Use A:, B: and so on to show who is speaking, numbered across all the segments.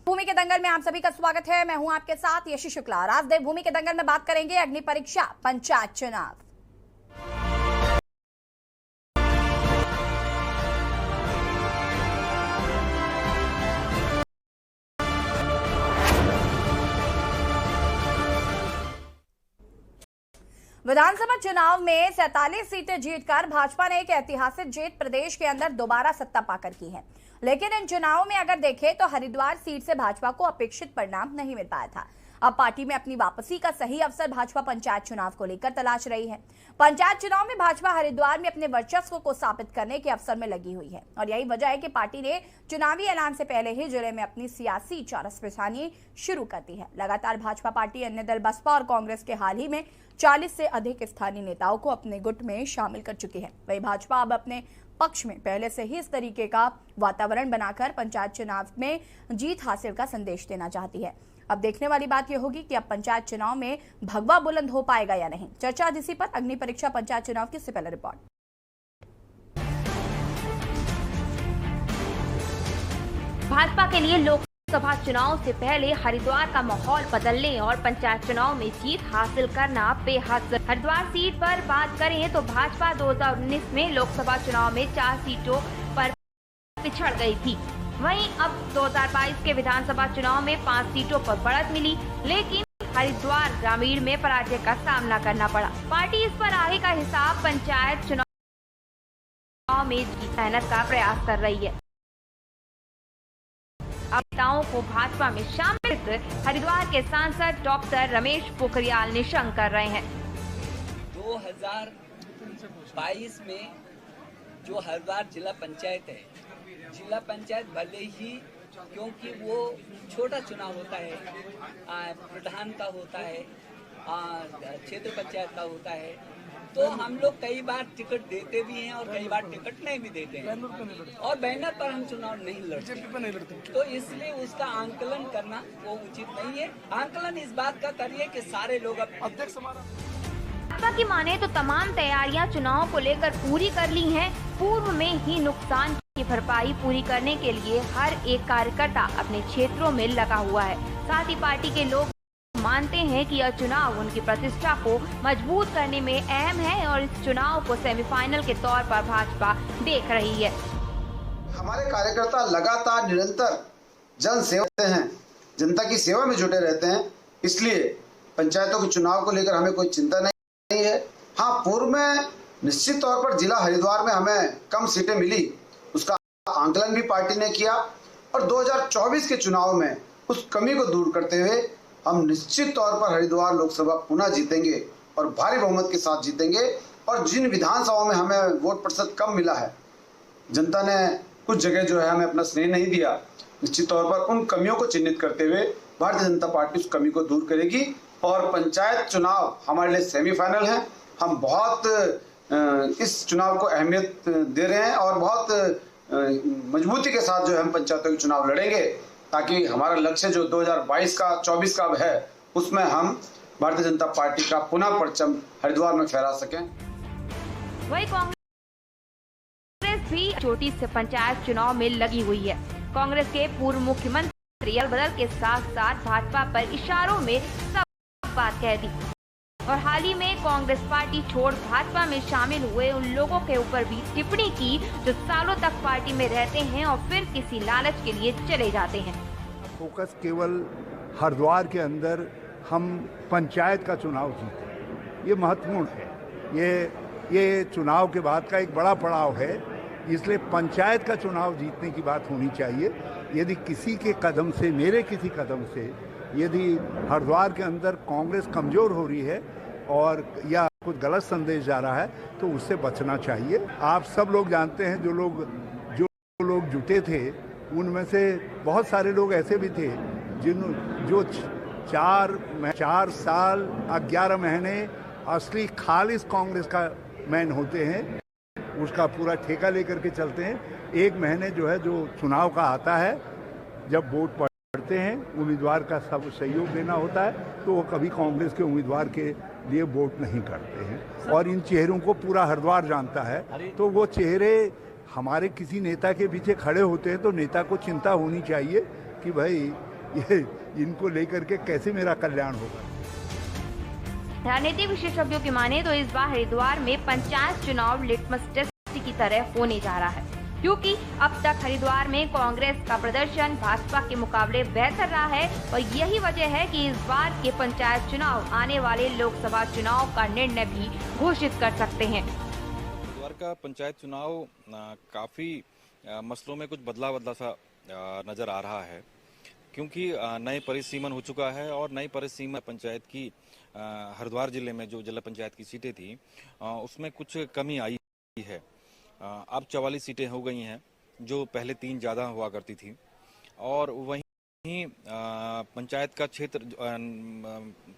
A: भूमि के दंगल में आप सभी का स्वागत है। मैं हूं आपके साथ यशी शुक्ला। आज देवभूमि के दंगल में बात करेंगे अग्नि परीक्षा पंचायत चुनाव। विधानसभा चुनाव में 47 सीटें जीतकर भाजपा ने एक ऐतिहासिक जीत प्रदेश के अंदर दोबारा सत्ता पाकर की है। लेकिन इन चुनावों में अगर देखें तो हरिद्वार सीट से भाजपा को अपेक्षित परिणाम नहीं मिल पाया था। अब पार्टी में अपनी वापसी का सही अवसर भाजपा पंचायत चुनाव को लेकर तलाश रही है। पंचायत चुनाव में भाजपा हरिद्वार में अपने वर्चस्व को साबित करने के अवसर में लगी हुई है और यही वजह है कि पार्टी ने चुनावी ऐलान से पहले ही जिले में अपनी सियासी चौरस पिछानी शुरू कर दी है। लगातार भाजपा पार्टी अन्य दल बसपा और कांग्रेस के हाल ही में 40 से अधिक स्थानीय नेताओं को अपने गुट में शामिल कर चुकी है। वही भाजपा अब अपने पक्ष में पहले से ही इस तरीके का वातावरण बनाकर पंचायत चुनाव में जीत हासिल का संदेश देना चाहती है। अब देखने वाली बात यह होगी कि अब पंचायत चुनाव में भगवा बुलंद हो पाएगा या नहीं। चर्चा इसी पर अग्नि परीक्षा पंचायत चुनाव की पहले रिपोर्ट।
B: भाजपा के लिए लोकसभा चुनाव से पहले हरिद्वार का माहौल बदलने और पंचायत चुनाव में जीत हासिल करना बेहद। हरिद्वार सीट पर बात करें तो भाजपा 2019 में लोकसभा चुनाव में 4 सीटों पर पिछड़ गई थी। वहीं अब 2022 के विधानसभा चुनाव में 5 सीटों पर बढ़त मिली, लेकिन हरिद्वार ग्रामीण में पराजय का सामना करना पड़ा। पार्टी इस पर आगे का हिसाब पंचायत चुनाव में मेहनत का प्रयास कर रही है। अब नेताओं को भाजपा में शामिल कर हरिद्वार के सांसद डॉक्टर रमेश पोखरियाल निशंक कर रहे हैं।
C: 2022 में जो हरिद्वार जिला पंचायत है, जिला पंचायत भले ही क्योंकि वो छोटा चुनाव होता है, प्रधान का होता है, क्षेत्र पंचायत का होता है, तो हम लोग कई बार टिकट देते भी हैं और कई बार टिकट नहीं भी देते हैं और बैनर पर हम चुनाव नहीं लड़ते। तो इसलिए उसका आंकलन करना वो उचित नहीं है। आंकलन इस बात का करिए कि सारे लोग अब अध्यक्ष
B: भाजपा की माने तो तमाम तैयारियां चुनाव को लेकर पूरी कर ली हैं। पूर्व में ही नुकसान की भरपाई पूरी करने के लिए हर एक कार्यकर्ता अपने क्षेत्रों में लगा हुआ है। साथ ही पार्टी के लोग मानते हैं कि यह चुनाव उनकी प्रतिष्ठा को मजबूत करने में अहम है और इस चुनाव को सेमीफाइनल के तौर पर भाजपा देख रही है।
D: हमारे कार्यकर्ता लगातार निरंतर जन सेवा हैं, जनता की सेवा में जुटे रहते हैं, इसलिए पंचायतों के चुनाव को लेकर हमें कोई चिंता नहीं है। हाँ, पूर्व में निश्चित तौर पर जिला हरिद्वार में हमें कम सीटें मिली, उसका आंकलन भी पार्टी ने किया और 2024 के चुनाव में उस कमी को दूर करते हुए हम निश्चित तौर पर हरिद्वार लोकसभा पुनः जीतेंगे और भारी बहुमत के साथ जीतेंगे। और जिन विधानसभाओं में हमें वोट प्रतिशत कम मिला है, जनता ने कुछ जगह जो है हमें अपना स्नेह नहीं दिया, निश्चित तौर पर उन कमियों को चिन्हित करते हुए भारतीय जनता पार्टी उस कमी को दूर करेगी और पंचायत चुनाव हमारे लिए सेमीफाइनल है। हम बहुत इस चुनाव को अहमियत दे रहे हैं और बहुत मजबूती के साथ जो है हम पंचायतों के चुनाव लड़ेंगे, ताकि हमारा लक्ष्य जो 2022 का 24 का है, उसमें हम भारतीय जनता पार्टी का पुनः परचम हरिद्वार में फहरा सकें।
B: वही कांग्रेस भी चोटी से पंचायत चुनाव में लगी हुई है। कांग्रेस के पूर्व मुख्यमंत्री बदल के साथ साथ भाजपा पर इशारों में सब बात कह दी और हाल ही में कांग्रेस पार्टी छोड़ भाजपा में शामिल हुए उन लोगों के ऊपर भी टिप्पणी की जो सालों तक पार्टी में रहते हैं और फिर किसी लालच के लिए चले जाते हैं।
E: फोकस केवल हरिद्वार के अंदर हम पंचायत का चुनाव जीते, ये महत्वपूर्ण है। ये चुनाव के बाद का एक बड़ा पड़ाव है, इसलिए पंचायत का चुनाव जीतने की बात होनी चाहिए। यदि किसी के कदम से, मेरे किसी कदम से यदि हरिद्वार के अंदर कांग्रेस कमजोर हो रही है और या कुछ गलत संदेश जा रहा है, तो उससे बचना चाहिए। आप सब लोग जानते हैं, जो लोग जुटे थे उनमें से बहुत सारे लोग ऐसे भी थे जो 4 साल 11 महीने असली खालिस कांग्रेस का मैन होते हैं, उसका पूरा ठेका लेकर के चलते हैं। 1 महीने जो है, जो चुनाव का आता है, जब वोट पड़ते हैं, उम्मीदवार का सब सहयोग देना होता है, तो वो कभी कांग्रेस के उम्मीदवार के लिए वोट नहीं करते हैं। और इन चेहरों को पूरा हरिद्वार जानता है, तो वो चेहरे हमारे किसी नेता के पीछे खड़े होते हैं तो नेता को चिंता होनी चाहिए कि भाई ये इनको लेकर के कैसे मेरा कल्याण होगा।
B: राजनीतिक विशेषज्ञों की माने तो इस बार हरिद्वार में पंचायत चुनाव लिटमस टेस्ट की तरह होने जा रहा है, क्योंकि अब तक हरिद्वार में कांग्रेस का प्रदर्शन भाजपा के मुकाबले बेहतर रहा है और यही वजह है कि इस बार के पंचायत चुनाव आने वाले लोकसभा चुनाव का निर्णय भी घोषित कर सकते हैं।
F: हरिद्वार का पंचायत चुनाव काफी मसलों में कुछ बदला सा नजर आ रहा है, क्योंकि नए परिसीमन हो चुका है और नई परिसीमन पंचायत की हरिद्वार जिले में जो जिला पंचायत की सीटें थी उसमें कुछ कमी आई है। अब 44 सीटें हो गई हैं, जो पहले 3 ज़्यादा हुआ करती थी, और वहीं पंचायत का क्षेत्र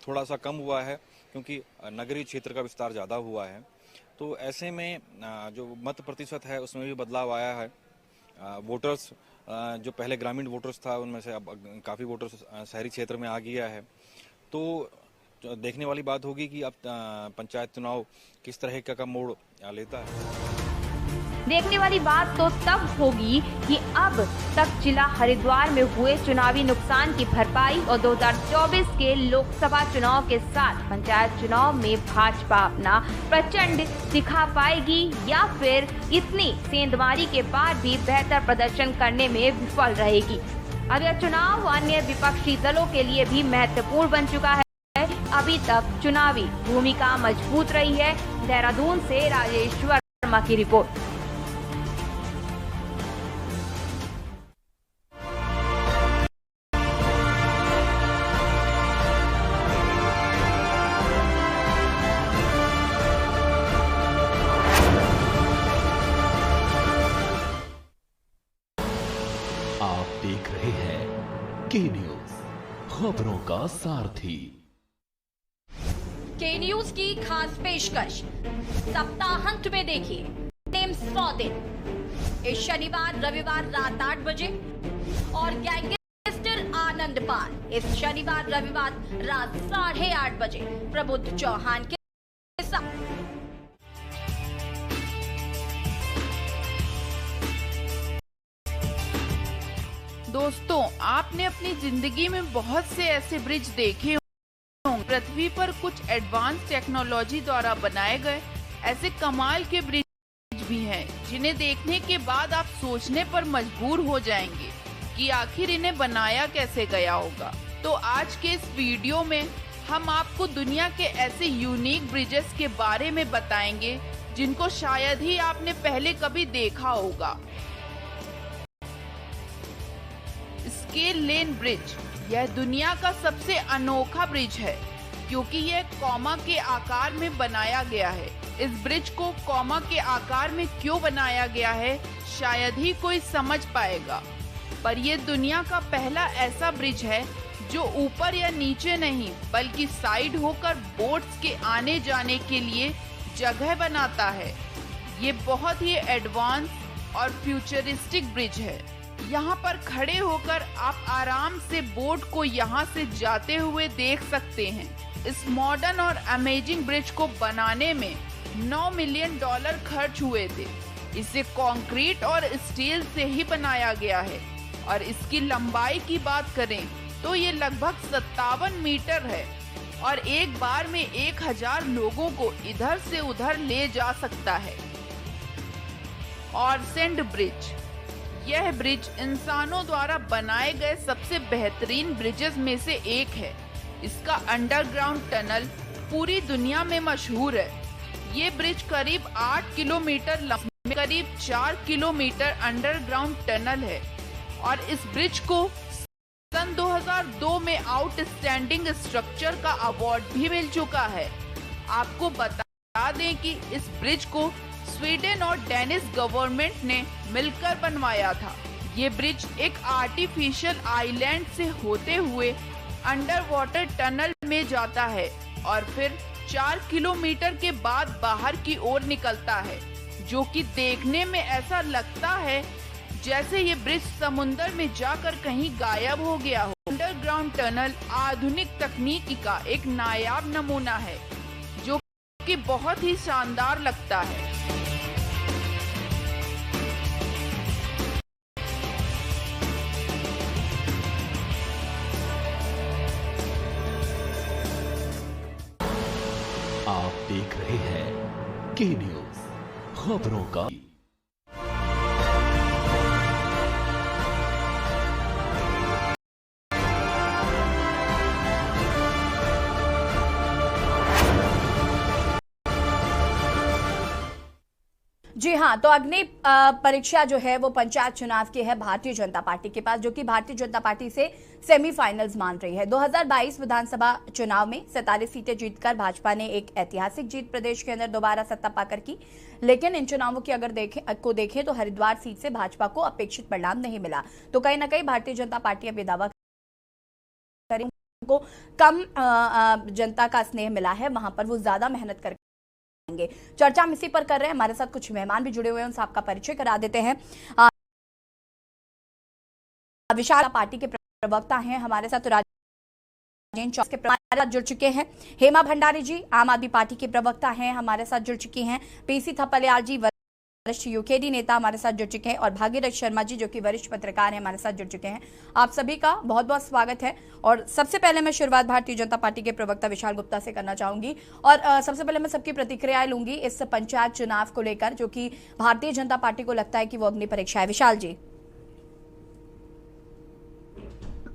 F: थोड़ा सा कम हुआ है, क्योंकि नगरीय क्षेत्र का विस्तार ज़्यादा हुआ है। तो ऐसे में जो मत प्रतिशत है उसमें भी बदलाव आया है। वोटर्स जो पहले ग्रामीण वोटर्स था उनमें से अब काफ़ी वोटर्स शहरी क्षेत्र में आ गया है। तो देखने वाली बात होगी कि अब पंचायत चुनाव किस तरह का मोड़ लेता है।
B: देखने वाली बात तो तब होगी कि अब तक जिला हरिद्वार में हुए चुनावी नुकसान की भरपाई और 2024 के लोकसभा चुनाव के साथ पंचायत चुनाव में भाजपा अपना प्रचंड दिखा पाएगी या फिर इतनी सेंधमारी के बाद भी बेहतर प्रदर्शन करने में विफल रहेगी। अब यह चुनाव अन्य विपक्षी दलों के लिए भी महत्वपूर्ण बन चुका है। अभी तक चुनावी भूमिका मजबूत रही है। देहरादून से राजेश वर्मा की रिपोर्ट।
G: आप देख रहे हैं के न्यूज, खबरों का सारथी।
A: के न्यूज की खास पेशकश सप्ताहांत में देखिए टिम्स 100 दिन इस शनिवार रविवार रात 8 बजे और गैंगस्टर आनंद पाल इस शनिवार रविवार रात 8:30 बजे प्रबुद्ध चौहान के साथ।
H: दोस्तों, आपने अपनी जिंदगी में बहुत से ऐसे ब्रिज देखे होंगे। पृथ्वी पर कुछ एडवांस टेक्नोलॉजी द्वारा बनाए गए ऐसे कमाल के ब्रिज भी हैं, जिन्हें देखने के बाद आप सोचने पर मजबूर हो जाएंगे कि आखिर इन्हें बनाया कैसे गया होगा। तो आज के इस वीडियो में हम आपको दुनिया के ऐसे यूनिक ब्रिजेस के बारे में बताएंगे जिनको शायद ही आपने पहले कभी देखा होगा। स्केल लेन ब्रिज यह दुनिया का सबसे अनोखा ब्रिज है, क्योंकि यह कॉमा के आकार में बनाया गया है। इस ब्रिज को कॉमा के आकार में क्यों बनाया गया है शायद ही कोई समझ पाएगा, पर यह दुनिया का पहला ऐसा ब्रिज है जो ऊपर या नीचे नहीं बल्कि साइड होकर बोट्स के आने जाने के लिए जगह बनाता है। ये बहुत ही एडवांस और फ्यूचरिस्टिक ब्रिज है। यहाँ पर खड़े होकर आप आराम से बोट को यहाँ से जाते हुए देख सकते हैं। इस मॉडर्न और अमेजिंग ब्रिज को बनाने में $9 मिलियन खर्च हुए थे। इसे कंक्रीट और स्टील से ही बनाया गया है और इसकी लंबाई की बात करें तो ये लगभग 57 मीटर है और एक बार में 1000 लोगों को इधर से उधर ले जा सकता है। ऑरसेंड ब्रिज यह ब्रिज इंसानों द्वारा बनाए गए सबसे बेहतरीन ब्रिजेस में से एक है। इसका अंडरग्राउंड टनल पूरी दुनिया में मशहूर है। ये ब्रिज करीब 8 किलोमीटर लंबा, करीब 4 किलोमीटर अंडरग्राउंड टनल है और इस ब्रिज को सन 2002 में आउटस्टैंडिंग स्ट्रक्चर का अवार्ड भी मिल चुका है। आपको बता दें कि इस ब्रिज को स्वीडन और डेनिश गवर्नमेंट ने मिलकर बनवाया था। ये ब्रिज एक आर्टिफिशियल आइलैंड से होते हुए अंडर वाटर टनल में जाता है और फिर 4 किलोमीटर के बाद बाहर की ओर निकलता है, जो कि देखने में ऐसा लगता है जैसे ये ब्रिज समुंदर में जाकर कहीं गायब हो गया हो। अंडरग्राउंड टनल आधुनिक तकनीकी का एक नायाब नमूना है, जो कि बहुत ही शानदार लगता है।
G: के न्यूज खबरों का।
A: जी हाँ, तो अग्नि परीक्षा जो है वो पंचायत चुनाव की है भारतीय जनता पार्टी के पास, जो कि भारतीय जनता पार्टी से सेमीफाइनल्स मान रही है। 2022 विधानसभा चुनाव में 47 सीटें जीतकर भाजपा ने एक ऐतिहासिक जीत प्रदेश के अंदर दोबारा सत्ता पाकर की। लेकिन इन चुनावों की अगर देखें तो हरिद्वार सीट से भाजपा को अपेक्षित परिणाम नहीं मिला। तो कहीं ना कहीं भारतीय जनता पार्टी अब ये दावा करें को कम जनता का स्नेह मिला है, वहां पर वो ज्यादा मेहनत कर चर्चा हम इसी पर कर रहे हैं। हमारे साथ कुछ मेहमान भी जुड़े हुए हैं, उनसे आपका परिचय करा देते हैं। विशाल पार्टी के प्रवक्ता हैं हमारे साथ, राजेंद्र चौधरी के प्रवक्ता जुड़ चुके हैं। हेमा भंडारी जी आम आदमी पार्टी के प्रवक्ता हैं, हमारे साथ जुड़ चुकी हैं। पीसी थपलियाल जी वरिष्ठ यूकेडी नेता हमारे साथ जुड़ चुके हैं, और भागीरथ शर्मा जी जो कि वरिष्ठ पत्रकार हैं हमारे साथ जुड़ चुके हैं। आप सभी का बहुत बहुत स्वागत है। और सबसे पहले मैं शुरुआत भारतीय जनता पार्टी के प्रवक्ता विशाल गुप्ता से करना चाहूंगी, और सबसे पहले मैं सबकी प्रतिक्रियाएं लूंगी इस पंचायत चुनाव को लेकर, जो कि भारतीय जनता पार्टी को लगता है कि वो अग्नि परीक्षा है। विशाल जी।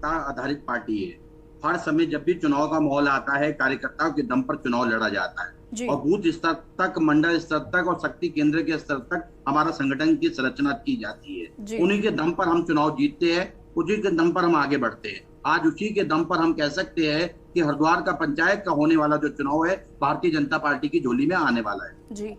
I: आधारित पार्टी है। हर समय जब भी चुनाव का माहौल आता है, कार्यकर्ताओं के दम पर चुनाव लड़ा जाता है, और बूथ स्तर तक, मंडल स्तर तक और शक्ति केंद्र के स्तर तक हमारा संगठन की संरचना की जाती है। उन्हीं के दम पर हम चुनाव जीतते हैं, उसी के दम पर हम आगे बढ़ते हैं। आज उसी के दम पर हम कह सकते हैं कि हरिद्वार का पंचायत का होने वाला जो चुनाव है भारतीय जनता पार्टी की झोली में आने वाला है।
A: जी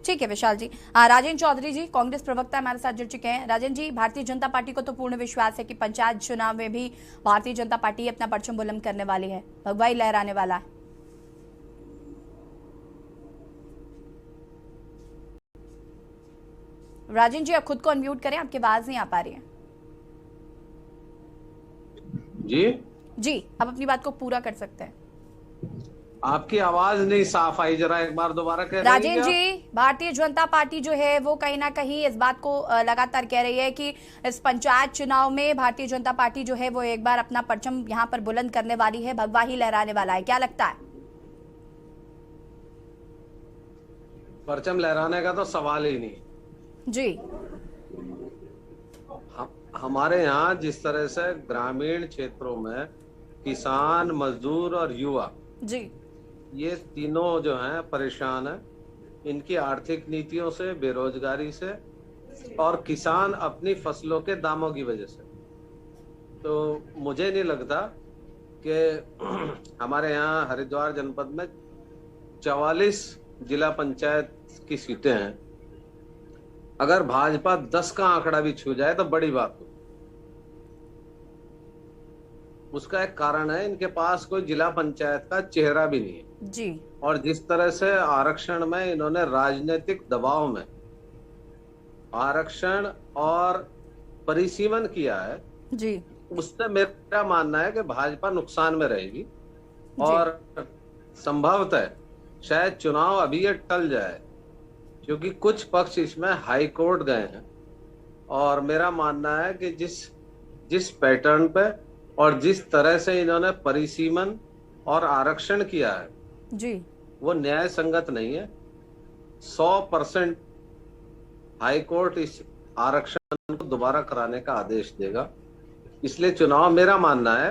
A: ठीक है विशाल जी। राजेंद्र चौधरी जी कांग्रेस प्रवक्ता हमारे साथ जुड़ चुके हैं। राजेंद्र जी, भारतीय जनता पार्टी को तो पूर्ण विश्वास है कि पंचायत चुनाव में भी भारतीय जनता पार्टी अपना परचम बुलंद करने वाली है, भगवा ही लहराने वाला है। राजेंद्र जी, आप खुद को अनम्यूट करें, आपकी आवाज नहीं आ पा रही है।
J: जी
A: आप अपनी बात को पूरा कर सकते हैं।
J: आपकी आवाज नहीं साफ आई, जरा एक बार दोबारा कह।
A: राजेंद्र जी, भारतीय जनता पार्टी जो है वो कहीं ना कहीं इस बात को लगातार कह रही है कि इस पंचायत चुनाव में भारतीय जनता पार्टी जो है वो एक बार अपना परचम यहाँ पर बुलंद करने वाली है, भगवा ही लहराने वाला है। क्या लगता है?
J: परचम लहराने का तो सवाल ही नहीं
A: जी।
J: हमारे यहाँ जिस तरह से ग्रामीण क्षेत्रों में किसान, मजदूर और युवा
A: जी,
J: ये तीनों जो हैं परेशान हैं, इनकी आर्थिक नीतियों से, बेरोजगारी से, और किसान अपनी फसलों के दामों की वजह से। तो मुझे नहीं लगता कि हमारे यहाँ हरिद्वार जनपद में 44 जिला पंचायत की सीटें हैं, अगर भाजपा 10 का आंकड़ा भी छू जाए तो बड़ी बात हो। उसका एक कारण है, इनके पास कोई जिला पंचायत का चेहरा भी नहीं है
A: जी।
J: और जिस तरह से आरक्षण में इन्होंने राजनीतिक दबाव में आरक्षण और परिसीमन किया है
A: जी,
J: उससे मेरा मानना है कि भाजपा नुकसान में रहेगी, और संभवतः शायद चुनाव अभी ये टल जाए, क्योंकि कुछ पक्ष इसमें हाई कोर्ट गए हैं। और मेरा मानना है कि जिस पैटर्न पे और जिस तरह से इन्होंने परिसीमन और आरक्षण किया है
A: जी,
J: वो न्याय संगत नहीं है। 100% हाई कोर्ट इस आरक्षण को दोबारा कराने का आदेश देगा। इसलिए चुनाव, मेरा मानना है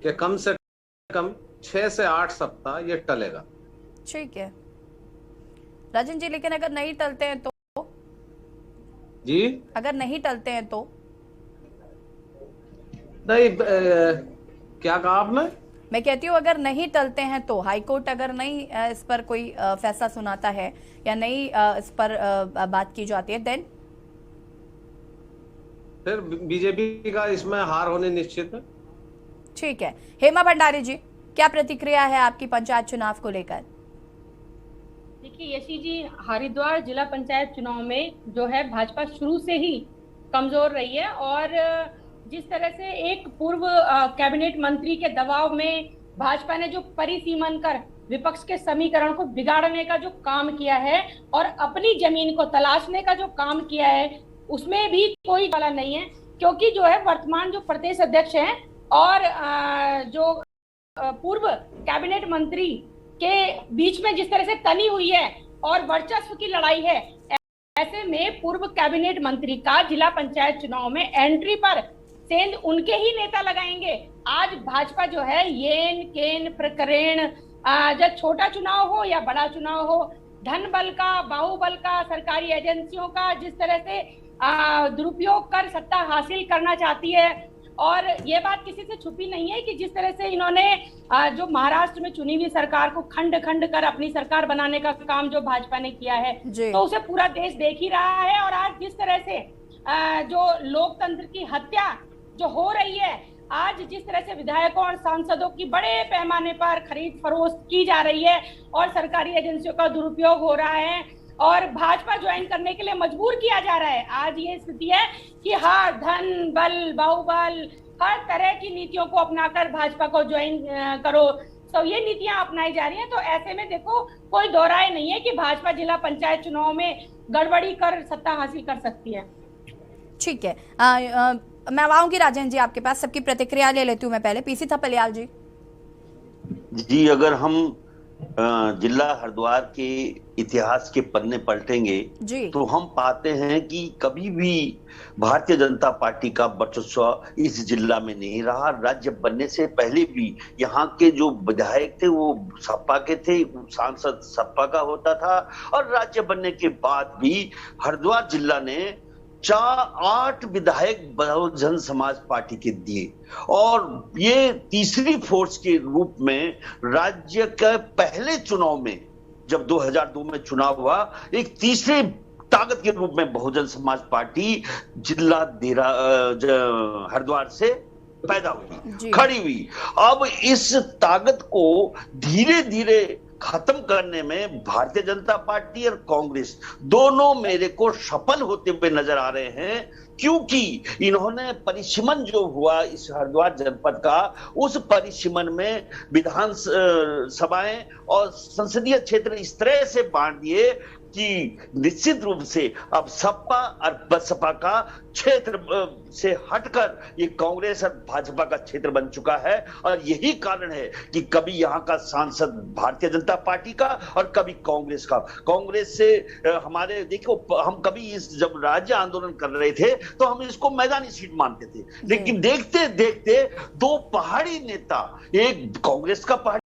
J: कि कम से कम 6 से 8 सप्ताह ये टलेगा।
A: ठीक है राजन जी, लेकिन अगर नहीं टलते हैं तो
J: जी,
A: अगर नहीं टलते हैं तो
J: नहीं, क्या कहा आपने?
A: मैं कहती हूँ अगर नहीं टलते हैं तो, हाईकोर्ट अगर नहीं इस पर कोई फैसला सुनाता है या नहीं इस पर बात की जाती है, देन
J: फिर बीजेपी का इसमें हार होने निश्चित है।
A: ठीक है। हेमा भंडारी जी, क्या प्रतिक्रिया है आपकी पंचायत चुनाव को लेकर?
K: देखिए यशी जी, हरिद्वार जिला पंचायत चुनाव में जो है भाजपा शुरू से ही कमजोर रही है, और जिस तरह से एक पूर्व कैबिनेट मंत्री के दबाव में भाजपा ने जो परिसीमन कर विपक्ष के समीकरण को बिगाड़ने का जो काम किया है और अपनी जमीन को तलाशने का जो काम किया है, उसमें भी कोई वाला नहीं है, क्योंकि जो है वर्तमान जो प्रदेश अध्यक्ष हैं और जो पूर्व कैबिनेट मंत्री के बीच में जिस तरह से तनी हुई है और वर्चस्व की लड़ाई है, ऐसे में पूर्व कैबिनेट मंत्री का जिला पंचायत चुनाव में एंट्री पर सेंध उनके ही नेता लगाएंगे। आज भाजपा जो है येन केन प्रकरण, जब छोटा चुनाव हो या बड़ा चुनाव हो, धन बल का, बाहुबल का, सरकारी एजेंसियों का जिस तरह से दुरुपयोग कर सत्ता हासिल करना चाहती है। और ये बात किसी से छुपी नहीं है कि जिस तरह से इन्होंने जो महाराष्ट्र में चुनी हुई सरकार को खंड खंड कर अपनी सरकार बनाने का काम जो भाजपा ने किया है, तो उसे पूरा देश देख ही रहा है। और आज जिस तरह से जो लोकतंत्र की हत्या जो हो रही है, आज जिस तरह से विधायकों और सांसदों की बड़े पैमाने पर खरीद फरोख्त की जा रही है और सरकारी एजेंसियों का दुरुपयोग हो रहा है और भाजपा ज्वाइन करने के लिए मजबूर किया जा रहा है, आज ये स्थिति है कि हाँ, धन बल बाहुबल हर तरह की नीतियों को अपनाकर भाजपा को ज्वाइन करो, तो ये नीतियां अपनाई जा रही हैं। तो ऐसे में देखो, कोई दो राय नहीं है कि भाजपा जिला पंचायत चुनाव में गड़बड़ी कर सत्ता हासिल कर सकती है।
A: ठीक है, मैं आऊंगी राजेंद्र जी आपके पास, सबकी प्रतिक्रिया ले लेती हूँ मैं पहले। पीसी थपलियाल
L: जी, अगर हम जिला हरिद्वार के इतिहास के पन्ने पलटेंगे तो हम पाते हैं कि कभी भी भारतीय जनता पार्टी का वर्चस्व इस जिला में नहीं रहा। राज्य बनने से पहले भी यहाँ के जो विधायक थे वो सपा के थे, सांसद सपा का होता था, और राज्य बनने के बाद भी हरिद्वार जिला ने 8 विधायक बहुजन समाज पार्टी के दिए, और ये तीसरी फोर्स के रूप में राज्य के पहले चुनाव में, जब 2002 में चुनाव हुआ, एक तीसरी ताकत के रूप में बहुजन समाज पार्टी जिला हरिद्वार से पैदा हुई, खड़ी हुई। अब इस ताकत को धीरे धीरे खत्म करने में भारतीय जनता पार्टी और कांग्रेस दोनों मेरे को सफल होते हुए नजर आ रहे हैं, क्योंकि इन्होंने परिसीमन जो हुआ इस हरिद्वार जनपद का, उस परिसीमन में विधान सभाएं और संसदीय क्षेत्र इस तरह से बांट दिए कि निश्चित रूप से अब सपा और बसपा का क्षेत्र से हटकर ये कांग्रेस और भाजपा का क्षेत्र बन चुका है। और यही कारण है कि कभी यहाँ का सांसद भारतीय जनता पार्टी का और कभी कांग्रेस का। कांग्रेस से हमारे देखो, हम कभी इस जब राज्य आंदोलन कर रहे थे तो हम इसको मैदानी सीट मानते थे, लेकिन देखते देखते 2 पहाड़ी नेता, एक कांग्रेस का पहाड़ी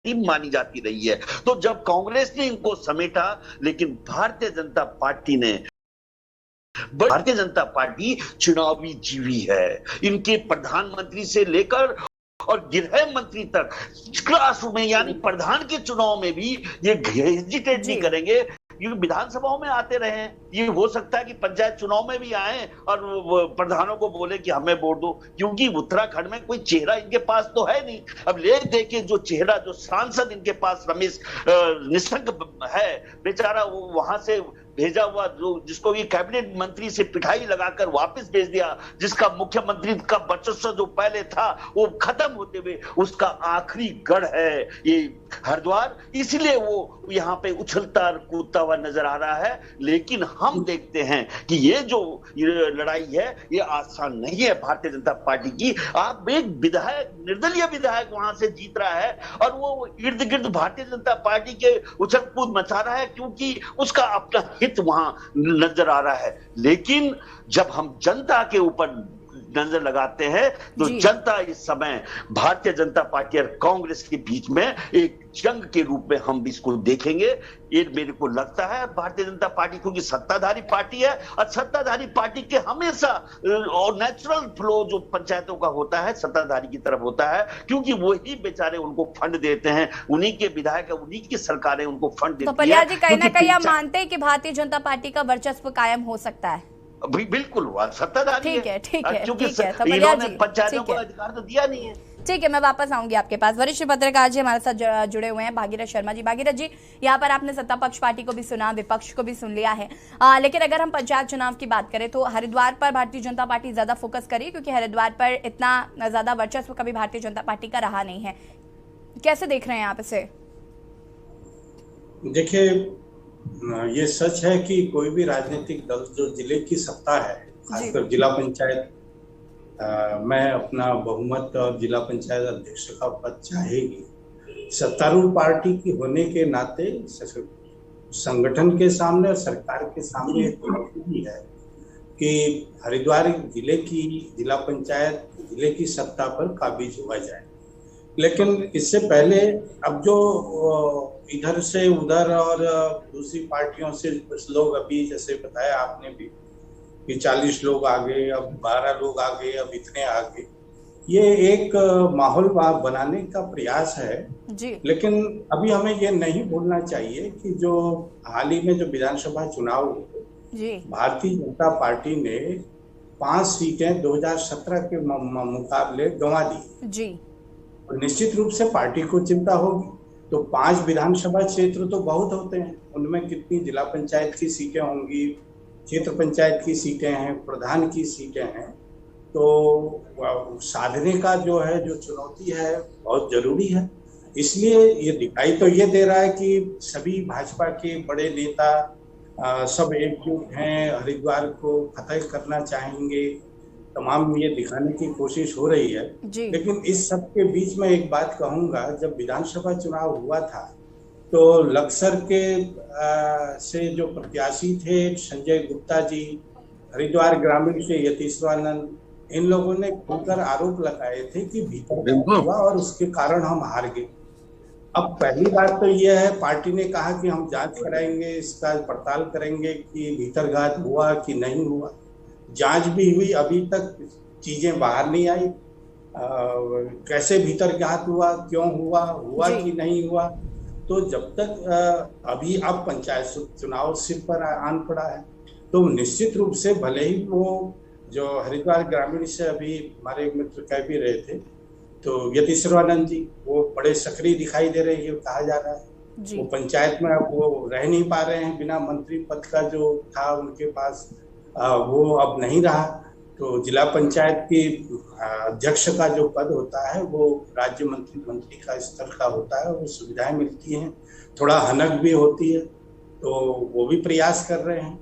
L: मानी जाती रही है। तो जब कांग्रेस ने इनको समेटा, लेकिन भारतीय जनता पार्टी चुनावी जीवी है। इनके प्रधानमंत्री से लेकर और गृह मंत्री तक क्लासरूम में, यानी प्रधान के चुनाव में भी ये हेजिटेट नहीं करेंगे, क्योंकि विधानसभाओं में आते रहे। ये हो सकता है कि पंचायत चुनाव में भी आए और प्रधानों को बोले कि हमें वोट दो, क्योंकि उत्तराखंड में कोई चेहरा इनके पास तो है नहीं। अब ले देखे जो चेहरा, जो सांसद इनके पास रमेश निशंक है, बेचारा वो वहां से भेजा हुआ, जो जिसको ये कैबिनेट मंत्री से पिटाई लगाकर वापस भेज दिया, जिसका मुख्यमंत्री का वर्चस्व जो पहले था वो खत्म होते हुए उसका आखिरी गढ़ है ये हरिद्वार, इसलिए वो यहाँ पे उछलता कूदता हुआ नजर आ रहा है। लेकिन हम देखते हैं कि ये जो लड़ाई है ये आसान नहीं है भारतीय जनता पार्टी की। आप एक विधायक, निर्दलीय विधायक वहां से जीत रहा है और वो इर्द गिर्द भारतीय जनता पार्टी के उछल कूद मचा रहा है, क्योंकि उसका अपना हित वहां नजर आ रहा है। लेकिन जब हम जनता के ऊपर नजर लगाते हैं तो जनता इस समय भारतीय जनता पार्टी और कांग्रेस के बीच में एक जंग के रूप में हम इसको देखेंगे। ये मेरे को लगता है भारतीय जनता पार्टी, क्योंकि सत्ताधारी पार्टी है और सत्ताधारी पार्टी के हमेशा और नेचुरल फ्लो जो पंचायतों का होता है सत्ताधारी की तरफ होता है, क्योंकि वही बेचारे उनको फंड देते हैं, उन्हीं के विधायक, उन्हीं की सरकारें उनको फंड देती है।
A: तो पलिया जी, कहीं ना कहीं आप मानते हैं कि भारतीय जनता पार्टी का वर्चस्व कायम हो सकता है?
L: बिल्कुल हुआ, सत्ताधारी
A: ठीक है, ठीक है,
L: क्योंकि
A: ठीक है। तो
L: इन्होंने पंचायतों को अधिकार तो दिया नहीं है।
A: ठीक है, मैं वापस आऊंगी आपके पास। वरिष्ठ पत्रकार जी हमारे साथ जुड़े हुए हैं, भागीरथ शर्मा जी। भागीरथ जी, यहाँ पर आपने सत्ता पक्ष पार्टी को भी सुना, विपक्ष को भी सुन लिया है, लेकिन अगर हम पंचायत चुनाव की बात करें तो हरिद्वार पर भारतीय जनता पार्टी ज्यादा फोकस करी, क्योंकि हरिद्वार पर इतना ज्यादा वर्चस्व कभी भारतीय जनता पार्टी का रहा नहीं है। कैसे देख रहे हैं आप इसे?
M: देखिए, ये सच है कि कोई भी राजनीतिक दल जो जिले की सत्ता है, खासकर जिला पंचायत में अपना बहुमत और जिला पंचायत अध्यक्ष का पद चाहेगी, सत्तारूढ़ पार्टी की होने के नाते संगठन के सामने और सरकार के सामने एक चुनौती है कि हरिद्वार जिला पंचायत जिले की सत्ता पर काबिज हुआ जाए। लेकिन इससे पहले अब जो इधर से उधर और दूसरी पार्टियों से कुछ लोग, अभी जैसे बताया आपने भी कि 40 लोग आ गए, अब 12 लोग आ गए, अब इतने आ गए, ये एक माहौल बनाने का प्रयास है जी। लेकिन अभी हमें ये नहीं भूलना चाहिए कि जो हाल ही में जो विधानसभा चुनाव हुए, भारतीय जनता पार्टी ने 5 सीटें 2017 के मुकाबले गंवा दी जी। और निश्चित रूप से पार्टी को चिंता होगी, तो 5 विधानसभा क्षेत्र तो बहुत होते हैं, उनमें कितनी जिला पंचायत की सीटें होंगी, क्षेत्र पंचायत की सीटें हैं, प्रधान की सीटें हैं, तो साधने का जो चुनौती है बहुत जरूरी है। इसलिए ये दिखाई तो ये दे रहा है कि सभी भाजपा के बड़े नेता सब एकजुट हैं, हरिद्वार को फतह करना चाहेंगे, तमाम ये दिखाने की कोशिश हो रही है। लेकिन इस सब के बीच में एक बात कहूंगा, जब विधानसभा चुनाव हुआ था तो लक्सर के से जो प्रत्याशी थे संजय गुप्ता जी, हरिद्वार ग्रामीण से यतीश्वरानंद, इन लोगों ने खुलकर आरोप लगाए थे कि भीतर हुआ और उसके कारण हम हार गए। अब पहली बात तो यह है, पार्टी ने कहा कि हम जांच कराएंगे, इसका पड़ताल करेंगे कि भीतरघात हुआ कि नहीं हुआ। जांच भी हुई, अभी तक चीजें बाहर नहीं आई, कैसे भीतरघात हुआ, क्यों हुआ कि नहीं हुआ। तो जब तक अभी अब पंचायत चुनाव सिर पर आन पड़ा है, तो निश्चित रूप से भले ही वो जो हरिद्वार ग्रामीण से अभी हमारे मित्र कह भी रहे थे, तो यतीश्वरानंद जी वो बड़े सक्रिय दिखाई दे रहे हैं, कहा जा रहा है। वो पंचायत में अब वो रह नहीं पा रहे हैं, बिना मंत्री पद का जो था उनके पास वो अब नहीं रहा। तो जिला पंचायत की अध्यक्ष का जो पद होता है वो राज्य मंत्री का स्तर का होता है, वो सुविधाएं मिलती हैं, थोड़ा हनक भी होती है, तो वो भी प्रयास कर रहे हैं।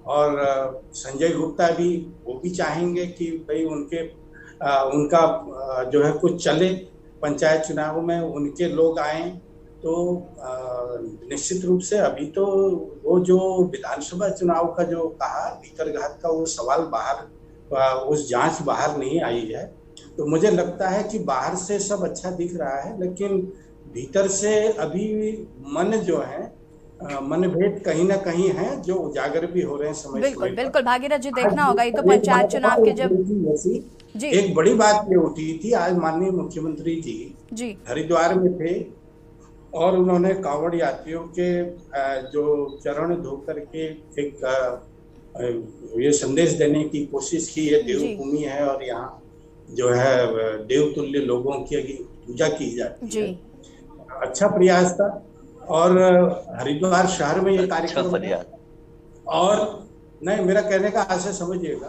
M: और संजय गुप्ता भी वो भी चाहेंगे कि भाई उनका जो है कुछ चले, पंचायत चुनाव में उनके लोग आए, तो निश्चित रूप से अभी तो वो जो विधानसभा चुनाव का जो कहा भीतरघात का वो सवाल बाहर, उस जांच बाहर नहीं आई है। तो मुझे लगता है कि बाहर से सब अच्छा दिख रहा है, लेकिन भीतर से अभी मन जो है मनभेद कहीं ना कहीं है जो उजागर भी हो रहे हैं समय।
A: बिल्कुल बिल्कुल भागीरथ जी, देखना होगा ये तो पंचायत चुनाव के जब जी
M: एक बड़ी बात ये उठी थी, आज माननीय मुख्यमंत्री जी हरिद्वार में थे और उन्होंने कांवड़ यात्रियों के जो चरण धो करके एक ये संदेश देने की कोशिश की, ये देवभूमि है और यहाँ जो है देवतुल्य लोगों की पूजा की जाती है। अच्छा प्रयास था और हरिद्वार शहर में ये कार्यक्रम और नहीं, मेरा कहने का आशय समझिएगा,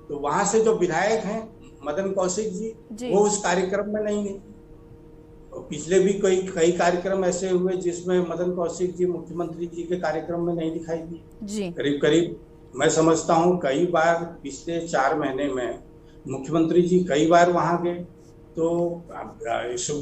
M: तो वहां से जो विधायक हैं मदन कौशिक जी वो उस कार्यक्रम में नहीं है। तो पिछले भी कई कार्यक्रम ऐसे हुए जिसमें मदन कौशिक जी मुख्यमंत्री जी के कार्यक्रम में नहीं दिखाई दिए। करीब करीब मैं समझता हूँ कई बार पिछले 4 महीने में मुख्यमंत्री जी कई बार वहां गए, तो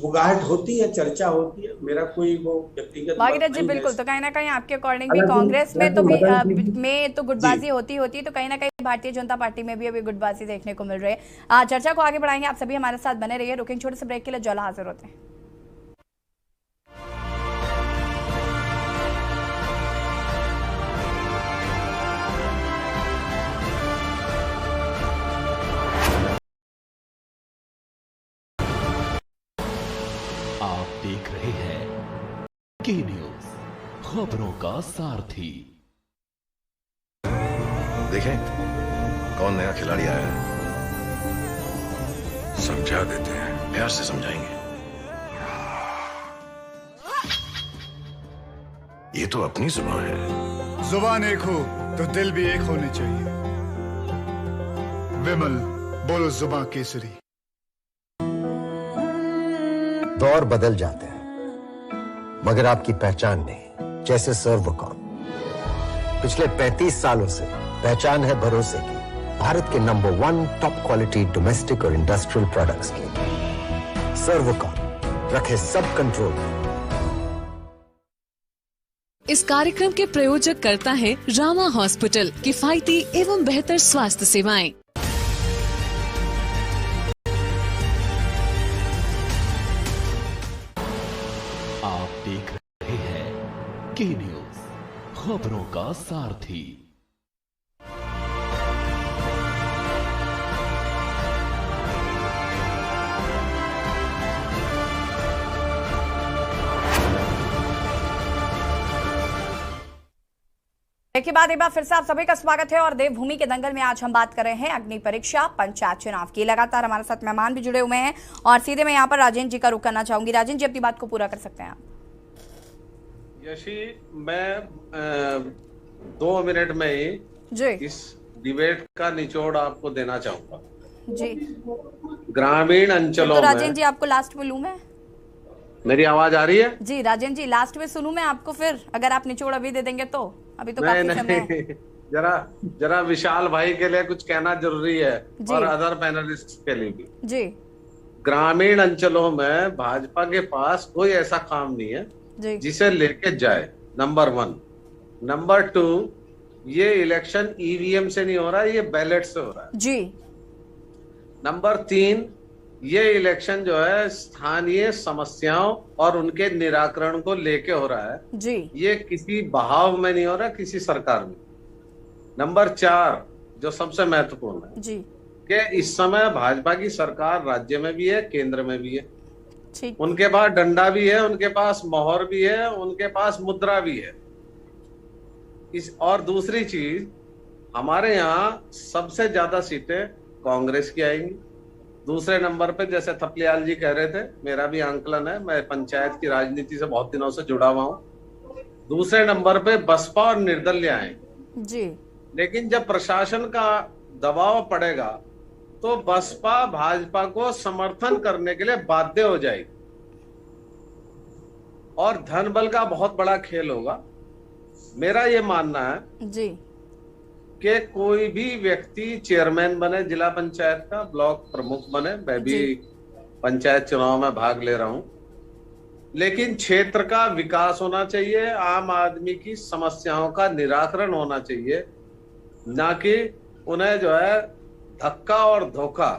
M: बुगाहट होती है, चर्चा होती है। मेरा कोई वो व्यक्तिगत
A: भागीरथ जी बिल्कुल, तो कहीं ना कहीं आपके अकॉर्डिंग भी कांग्रेस में तो गुटबाजी होती है, तो कहीं ना कहीं भारतीय जनता पार्टी में भी अभी गुटबाजी देखने को मिल रही है। चर्चा को आगे बढ़ाएंगे, आप सभी हमारे साथ बने रहिए। रुकेंगे छोटे से ब्रेक के लिए, ज्वाला हाजिर होते हैं।
G: आप देख रहे हैं के न्यूज, खबरों का सारथी।
N: देखें कौन नया खिलाड़ी आया है, समझा देते हैं, प्यार से समझाएंगे। ये तो अपनी जुबान है।
O: जुबान एक हो तो दिल भी एक होने चाहिए। विमल बोलो जुबान केसरी।
P: दौर बदल जाते हैं मगर आपकी पहचान नहीं। जैसे सर्वकॉम। पिछले 35 सालों से पहचान है भरोसे की, भारत के नंबर 1 टॉप क्वालिटी डोमेस्टिक और इंडस्ट्रियल प्रोडक्ट्स की। सर्वकॉम, रखे सब कंट्रोल में।
Q: इस कार्यक्रम के प्रायोजक करता है रामा हॉस्पिटल, किफायती एवं बेहतर स्वास्थ्य सेवाएं।
G: आप देख रहे हैं के न्यूज, खबरों का सारथी।
A: के बाद एक बार फिर से आप सभी का स्वागत है और देवभूमि के दंगल में आज हम बात कर रहे हैं अग्नि परीक्षा पंचायत चुनाव की। लगातार हमारे साथ मेहमान भी जुड़े हुए हैं और सीधे मैं यहाँ पर राजेंद्र जी का रुख करना चाहूंगी। राजेंद्र जी, अपनी बात को पूरा कर सकते हैं आप।
J: यशी, मैं 2 मिनट में ही
A: जी
J: इस डिबेट का निचोड़ आपको देना चाहूंगा।
A: जी,
J: ग्रामीण अंचलों
A: तो
J: में,
A: राजेंद्र जी आपको लास्ट में लूं मैं?
J: मेरी आवाज आ रही है?
A: जी राजेंद्र जी, लास्ट में सुनूं मैं आपको, फिर अगर आप निचोड़ अभी दे देंगे तो। अभी तो काफी समय है।
J: जरा विशाल भाई के लिए कुछ कहना जरूरी है और अदर पैनलिस्ट के लिए भी।
A: जी,
J: ग्रामीण अंचलों में भाजपा के पास कोई ऐसा काम नहीं है जिसे लेके जाए, नंबर 1। नंबर 2, ये इलेक्शन ईवीएम से नहीं हो रहा है, ये बैलेट से हो रहा है।
A: जी।
J: नंबर 3, ये इलेक्शन जो है स्थानीय समस्याओं और उनके निराकरण को लेके हो रहा है।
A: जी।
J: ये किसी बहाव में नहीं हो रहा, किसी सरकार में। नंबर 4, जो सबसे महत्वपूर्ण है,
A: जी,
J: कि इस समय भाजपा की सरकार राज्य में भी है, केंद्र में भी है।
A: ठीक।
J: उनके पास डंडा भी है, उनके पास मोहर भी है, उनके पास मुद्रा भी है। और दूसरी चीज, हमारे यहाँ सबसे ज्यादा सीटें कांग्रेस की आएंगी। दूसरे नंबर पे, जैसे थपलियाल जी कह रहे थे, मेरा भी आंकलन है, मैं पंचायत की राजनीति से बहुत दिनों से जुड़ा हुआ हूँ। दूसरे नंबर पे बसपा और निर्दलीय आएंगे।
A: जी।
J: लेकिन जब प्रशासन का दबाव पड़ेगा तो बसपा भाजपा को समर्थन करने के लिए बाध्य हो जाएगी और धन बल का बहुत बड़ा खेल होगा। मेरा ये मानना है
A: जी
J: कि कोई भी व्यक्ति चेयरमैन बने जिला पंचायत का, ब्लॉक प्रमुख बने, मैं भी पंचायत चुनाव में भाग ले रहा हूं, लेकिन क्षेत्र का विकास होना चाहिए, आम आदमी की समस्याओं का निराकरण होना चाहिए, ना कि उन्हें जो है धक्का और धोखा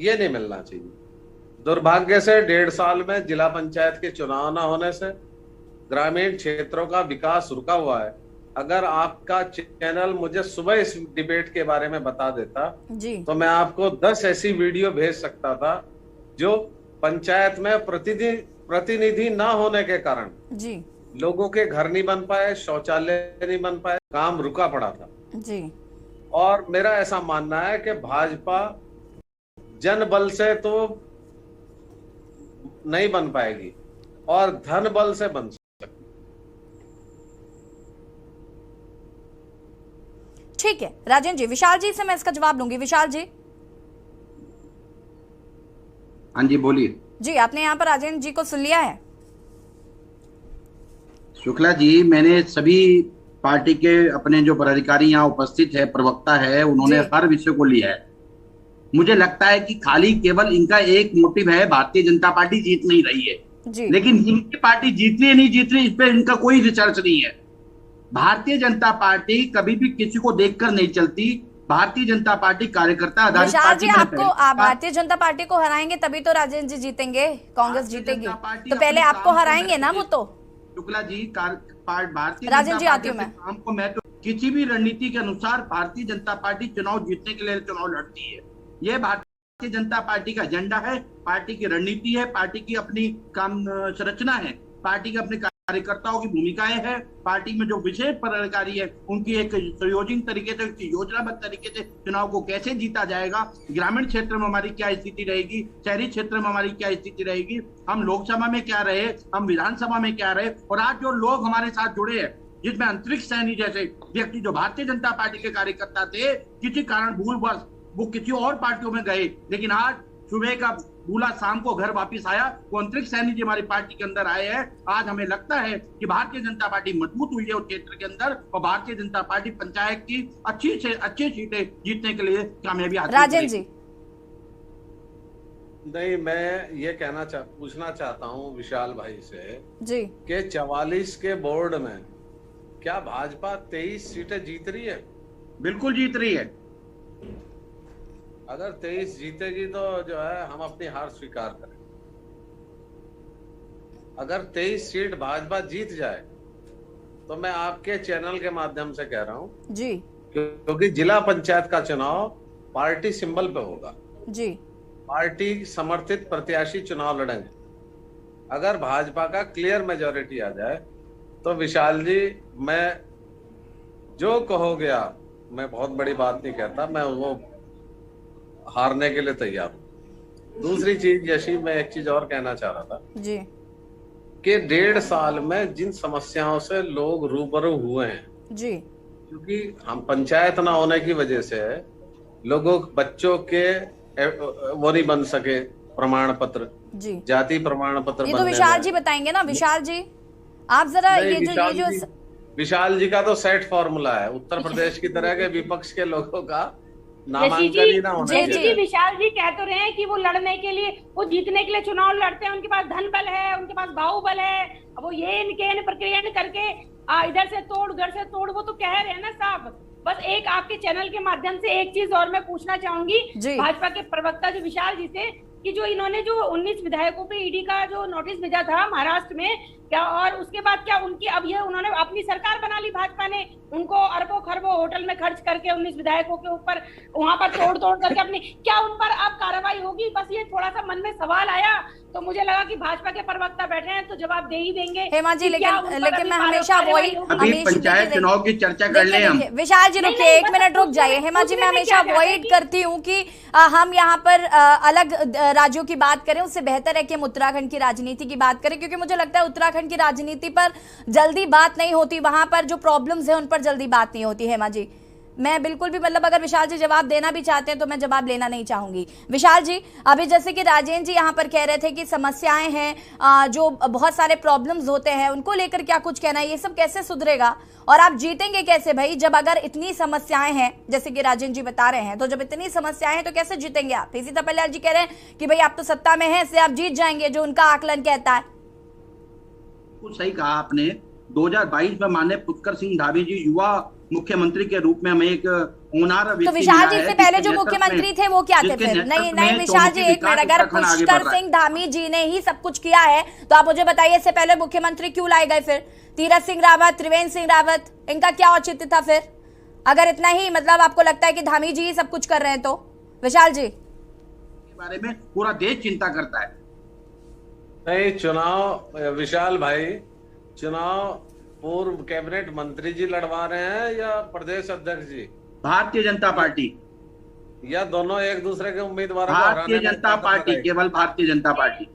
J: ये नहीं मिलना चाहिए। दुर्भाग्य से 1.5 साल में जिला पंचायत के चुनाव न होने से ग्रामीण क्षेत्रों का विकास रुका हुआ है। अगर आपका चैनल मुझे सुबह इस डिबेट के बारे में बता देता
A: जी,
J: तो मैं आपको 10 ऐसी वीडियो भेज सकता था जो पंचायत में प्रतिनिधि ना होने के कारण
A: जी
J: लोगों के घर नहीं बन पाए, शौचालय नहीं बन पाए, काम रुका पड़ा था।
A: जी।
J: और मेरा ऐसा मानना है कि भाजपा जन बल से तो नहीं बन पाएगी और धन बल से बन सकती।
A: ठीक है राजेंद्र जी, विशाल जी से मैं इसका जवाब लूंगी। विशाल जी।
I: हाँ जी, बोलिए।
A: जी, आपने यहाँ पर राजेंद्र जी को सुन लिया है?
I: शुक्ला जी, मैंने सभी पार्टी के अपने जो पदाधिकारी यहाँ उपस्थित है, प्रवक्ता है, उन्होंने हर विषय को लिया है। मुझे लगता है कि खाली केवल इनका एक मोटिव है, भारतीय जनता पार्टी जीत नहीं रही है
A: जी।
I: लेकिन इनकी पार्टी जीत रही है नहीं जीत रही, इस पर इनका कोई रिसर्च नहीं है। भारतीय जनता पार्टी कभी भी किसी को देखकर नहीं चलती। भारतीय जनता पार्टी कार्यकर्ता आधारित पार्टी है।
A: आपको भारतीय जनता पार्टी को हराएंगे तभी तो राजेंद्र जी जीतेंगे, कांग्रेस जीतेगी। तो पहले आपको हराएंगे ना वो तो।
I: शुक्ला जी, भारतीय
A: राजेंद्र जी आती हूँ मैं।
I: काम को मैं तो किसी भी रणनीति के अनुसार भारतीय जनता पार्टी चुनाव जीतने के लिए चुनाव लड़ती है। यह भारतीय जनता पार्टी का एजेंडा है, पार्टी की रणनीति है, पार्टी की अपनी काम संरचना है, पार्टी के अपने कार्यकर्ताओं की भूमिकाएं हैं, पार्टी में जो विशेष पदाधिकारी है उनकी एक संयोजित तरीके से, योजनाबद्ध तरीके से चुनाव को कैसे जीता जाएगा, ग्रामीण क्षेत्र में हमारी क्या स्थिति रहेगी, शहरी क्षेत्र में हमारी क्या स्थिति रहेगी, हम लोकसभा में क्या रहे, हम विधानसभा में क्या रहे। और आज जो लोग हमारे साथ जुड़े हैं, जिसमें अंतरिक्ष सैनी जैसे व्यक्ति जो भारतीय जनता पार्टी के कार्यकर्ता थे, किसी कारण भूलवश वो किसी और पार्टियों में गए, लेकिन आज सुबह का दूल्हा शाम को घर वापिस आया। वो अंतरिक्ष सैनिक जी हमारी पार्टी के अंदर आए हैं। आज हमें लगता है कि भारतीय जनता पार्टी मजबूत हुई है उस क्षेत्र के अंदर, और भारतीय जनता पार्टी पंचायत की अच्छी से अच्छी सीटें जीतने के लिए कामयाबी हासिल करेगी।
A: राजेंद्र जी,
J: नहीं, मैं ये पूछना चाहता हूँ विशाल भाई से
A: जी
J: कि 44 के बोर्ड में क्या भाजपा 23 सीटें जीत रही है?
I: बिल्कुल जीत रही है।
J: अगर 23 जीतेगी तो जो है हम अपनी हार स्वीकार करें। अगर 23 सीट भाजपा जीत जाए तो मैं आपके चैनल के माध्यम से कह रहा हूँ
A: जी,
J: क्योंकि जिला पंचायत का चुनाव पार्टी सिंबल पे होगा
A: जी,
J: पार्टी समर्थित प्रत्याशी चुनाव लड़ेंगे। अगर भाजपा का क्लियर मेजोरिटी आ जाए तो विशाल जी, मैं जो कहोगे आप, मैं बहुत बड़ी बात नहीं कहता, मैं वो हारने के लिए तैयार हूँ। दूसरी चीज यशी, मैं एक चीज और कहना चाह रहा था
A: जी
J: कि 1.5 साल में जिन समस्याओं से लोग रूबरू हुए हैं
A: जी,
J: क्योंकि हम पंचायत ना होने की वजह से लोगों बच्चों के वो नहीं बन सके प्रमाण पत्र,
A: जी
J: जाति प्रमाण पत्र।
A: ये तो विशाल जी बताएंगे ना। विशाल जी, आप जरा
J: विशाल जी का तो सेट फॉर्मूला है। उत्तर प्रदेश की तरह के विपक्ष के लोगों का नामांकन ही ना होना चाहिए।
K: विशाल जी कह तो रहे हैं कि वो लड़ने के लिए, वो जीतने के लिए चुनाव लड़ते हैं, उनके पास धन बल है, उनके पास बाहुबल है। अब वो ये प्रक्रिया करके इधर से तोड़ उधर से तोड़, वो तो कह रहे हैं ना साहब। बस एक आपके चैनल के माध्यम से एक चीज और मैं पूछना चाहूंगी भाजपा के प्रवक्ता जो विशाल जी से, कि जो इन्होंने जो 19 विधायकों पे ईडी का जो नोटिस भेजा था महाराष्ट्र में, क्या और उसके बाद क्या उनकी अब ये उन्होंने अपनी सरकार बना ली भाजपा ने, उनको अरबों खरबों होटल में खर्च करके 19 विधायकों के ऊपर वहां पर तोड़ करके अपनी, क्या उन पर अब कार्रवाई होगी? बस ये थोड़ा सा मन में सवाल आया तो मुझे लगा कि भाजपा के प्रवक्ता बैठे हैं तो जवाब दे ही देंगे।
A: हेमा जी, लेकिन मैं हमेशा वही
I: पंचायत चुनाव की चर्चा कर ले हम।
A: विशाल जी रुकिए, एक मिनट रुक जाइए। हेमा जी, मैं हमेशा अवॉइड करती हूँ कि हम यहाँ पर अलग राज्यों की बात करें, उससे बेहतर है कि हम उत्तराखंड की राजनीति की बात करें, क्योंकि मुझे लगता है उत्तराखंड की राजनीति पर जल्दी बात नहीं होती, वहां पर जो प्रॉब्लम्स है उन पर जल्दी बात नहीं होती। हेमा जी, मैं बिल्कुल भी अगर विशाल जी जवाब देना भी चाहते हैं तो मैं जवाब लेना नहीं चाहूंगी। विशाल जी, अभी जैसे कि राजेंद्र जी यहाँ पर कह रहे थे कि समस्याएं हैं, जो बहुत सारे प्रॉब्लम्स होते हैं, उनको लेकर क्या कुछ कहना है, ये सब कैसे सुधरेगा और आप जीतेंगे कैसे भाई? जब अगर इतनी समस्याएं हैं जैसे कि राजेंद्र जी बता रहे हैं, तो जब इतनी समस्याएं हैं तो कैसे जीतेंगे आप? इसी तपलियाल जी कह रहे हैं कि भाई आप तो सत्ता में हैं, इसलिए आप जीत जाएंगे, जो उनका आकलन कहता है।
I: कुछ सही कहा आपने। 2022 में माननीय पुष्कर सिंह धामी जी युवा मुख्यमंत्री के रूप में हमें एक होनार
A: तो विशाल जी से पहले जो मुख्यमंत्री थे वो क्या थे फिर? नहीं विशाल जी, एक मिनट, अगर पुष्कर सिंह धामी जी ने ही सब कुछ किया है तो आप मुझे बताइए इससे पहले मुख्यमंत्री क्यों लाए गए फिर? तीरथ सिंह रावत, त्रिवेंद्र सिंह रावत, इनका क्या औचित्य था फिर? अगर इतना ही आपको लगता है कि धामी जी ही सब कुछ कर रहे हैं तो विशाल जी
I: के बारे में पूरा देश चिंता करता है।
J: नहीं, चुनाव विशाल भाई, चुनाव पूर्व कैबिनेट मंत्री जी लड़वा रहे हैं या प्रदेश अध्यक्ष जी?
I: भारतीय जनता पार्टी
J: या दोनों एक दूसरे के उम्मीदवार?
I: भारतीय जनता पार्टी, केवल भारतीय जनता पार्टी।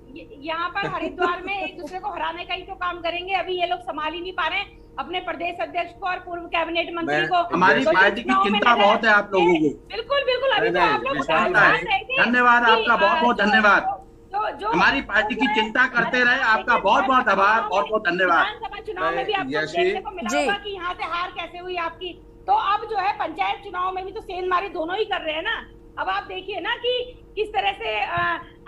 K: यहाँ पर हरिद्वार में एक दूसरे को हराने का ही तो काम करेंगे। अभी ये लोग संभाल ही नहीं पा रहे अपने प्रदेश अध्यक्ष को और पूर्व कैबिनेट मंत्री को।
I: हमारी पार्टी की चिंता बहुत है आप लोगों को।
K: बिल्कुल बिल्कुल, अभी तो आप लोग
I: धन्यवाद, आपका बहुत बहुत धन्यवाद। हमारी पार्टी की चिंता करते रहे, आपका बहुत बहुत आभार, बहुत बहुत धन्यवाद।
K: विधानसभा चुनाव में भी आपको देखने को मिला होगा कि यहाँ से हार कैसे हुई आपकी। तो अब जो है पंचायत चुनाव में भी तो सेंधमारी दोनों ही कर रहे हैं ना। अब आप देखिए ना कि किस तरह से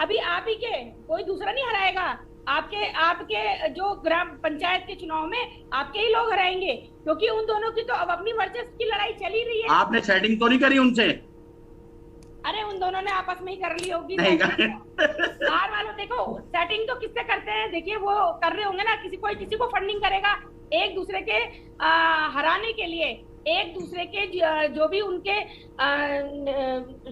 K: अभी आप ही के, कोई दूसरा नहीं हराएगा। आपके जो ग्राम पंचायत के चुनाव में आपके ही लोग हराएंगे, क्योंकि उन दोनों की तो अब अपनी वर्चस्व की लड़ाई चली रही है।
I: आपने सेटिंग तो नहीं करी उनसे?
K: अरे उन दोनों ने आपस में ही कर ली होगी। हार वालों देखो, सेटिंग तो किससे करते हैं? देखिए वो कर रहे होंगे ना, किसी को फंडिंग करेगा एक दूसरे के हराने के लिए। एक दूसरे के जो भी उनके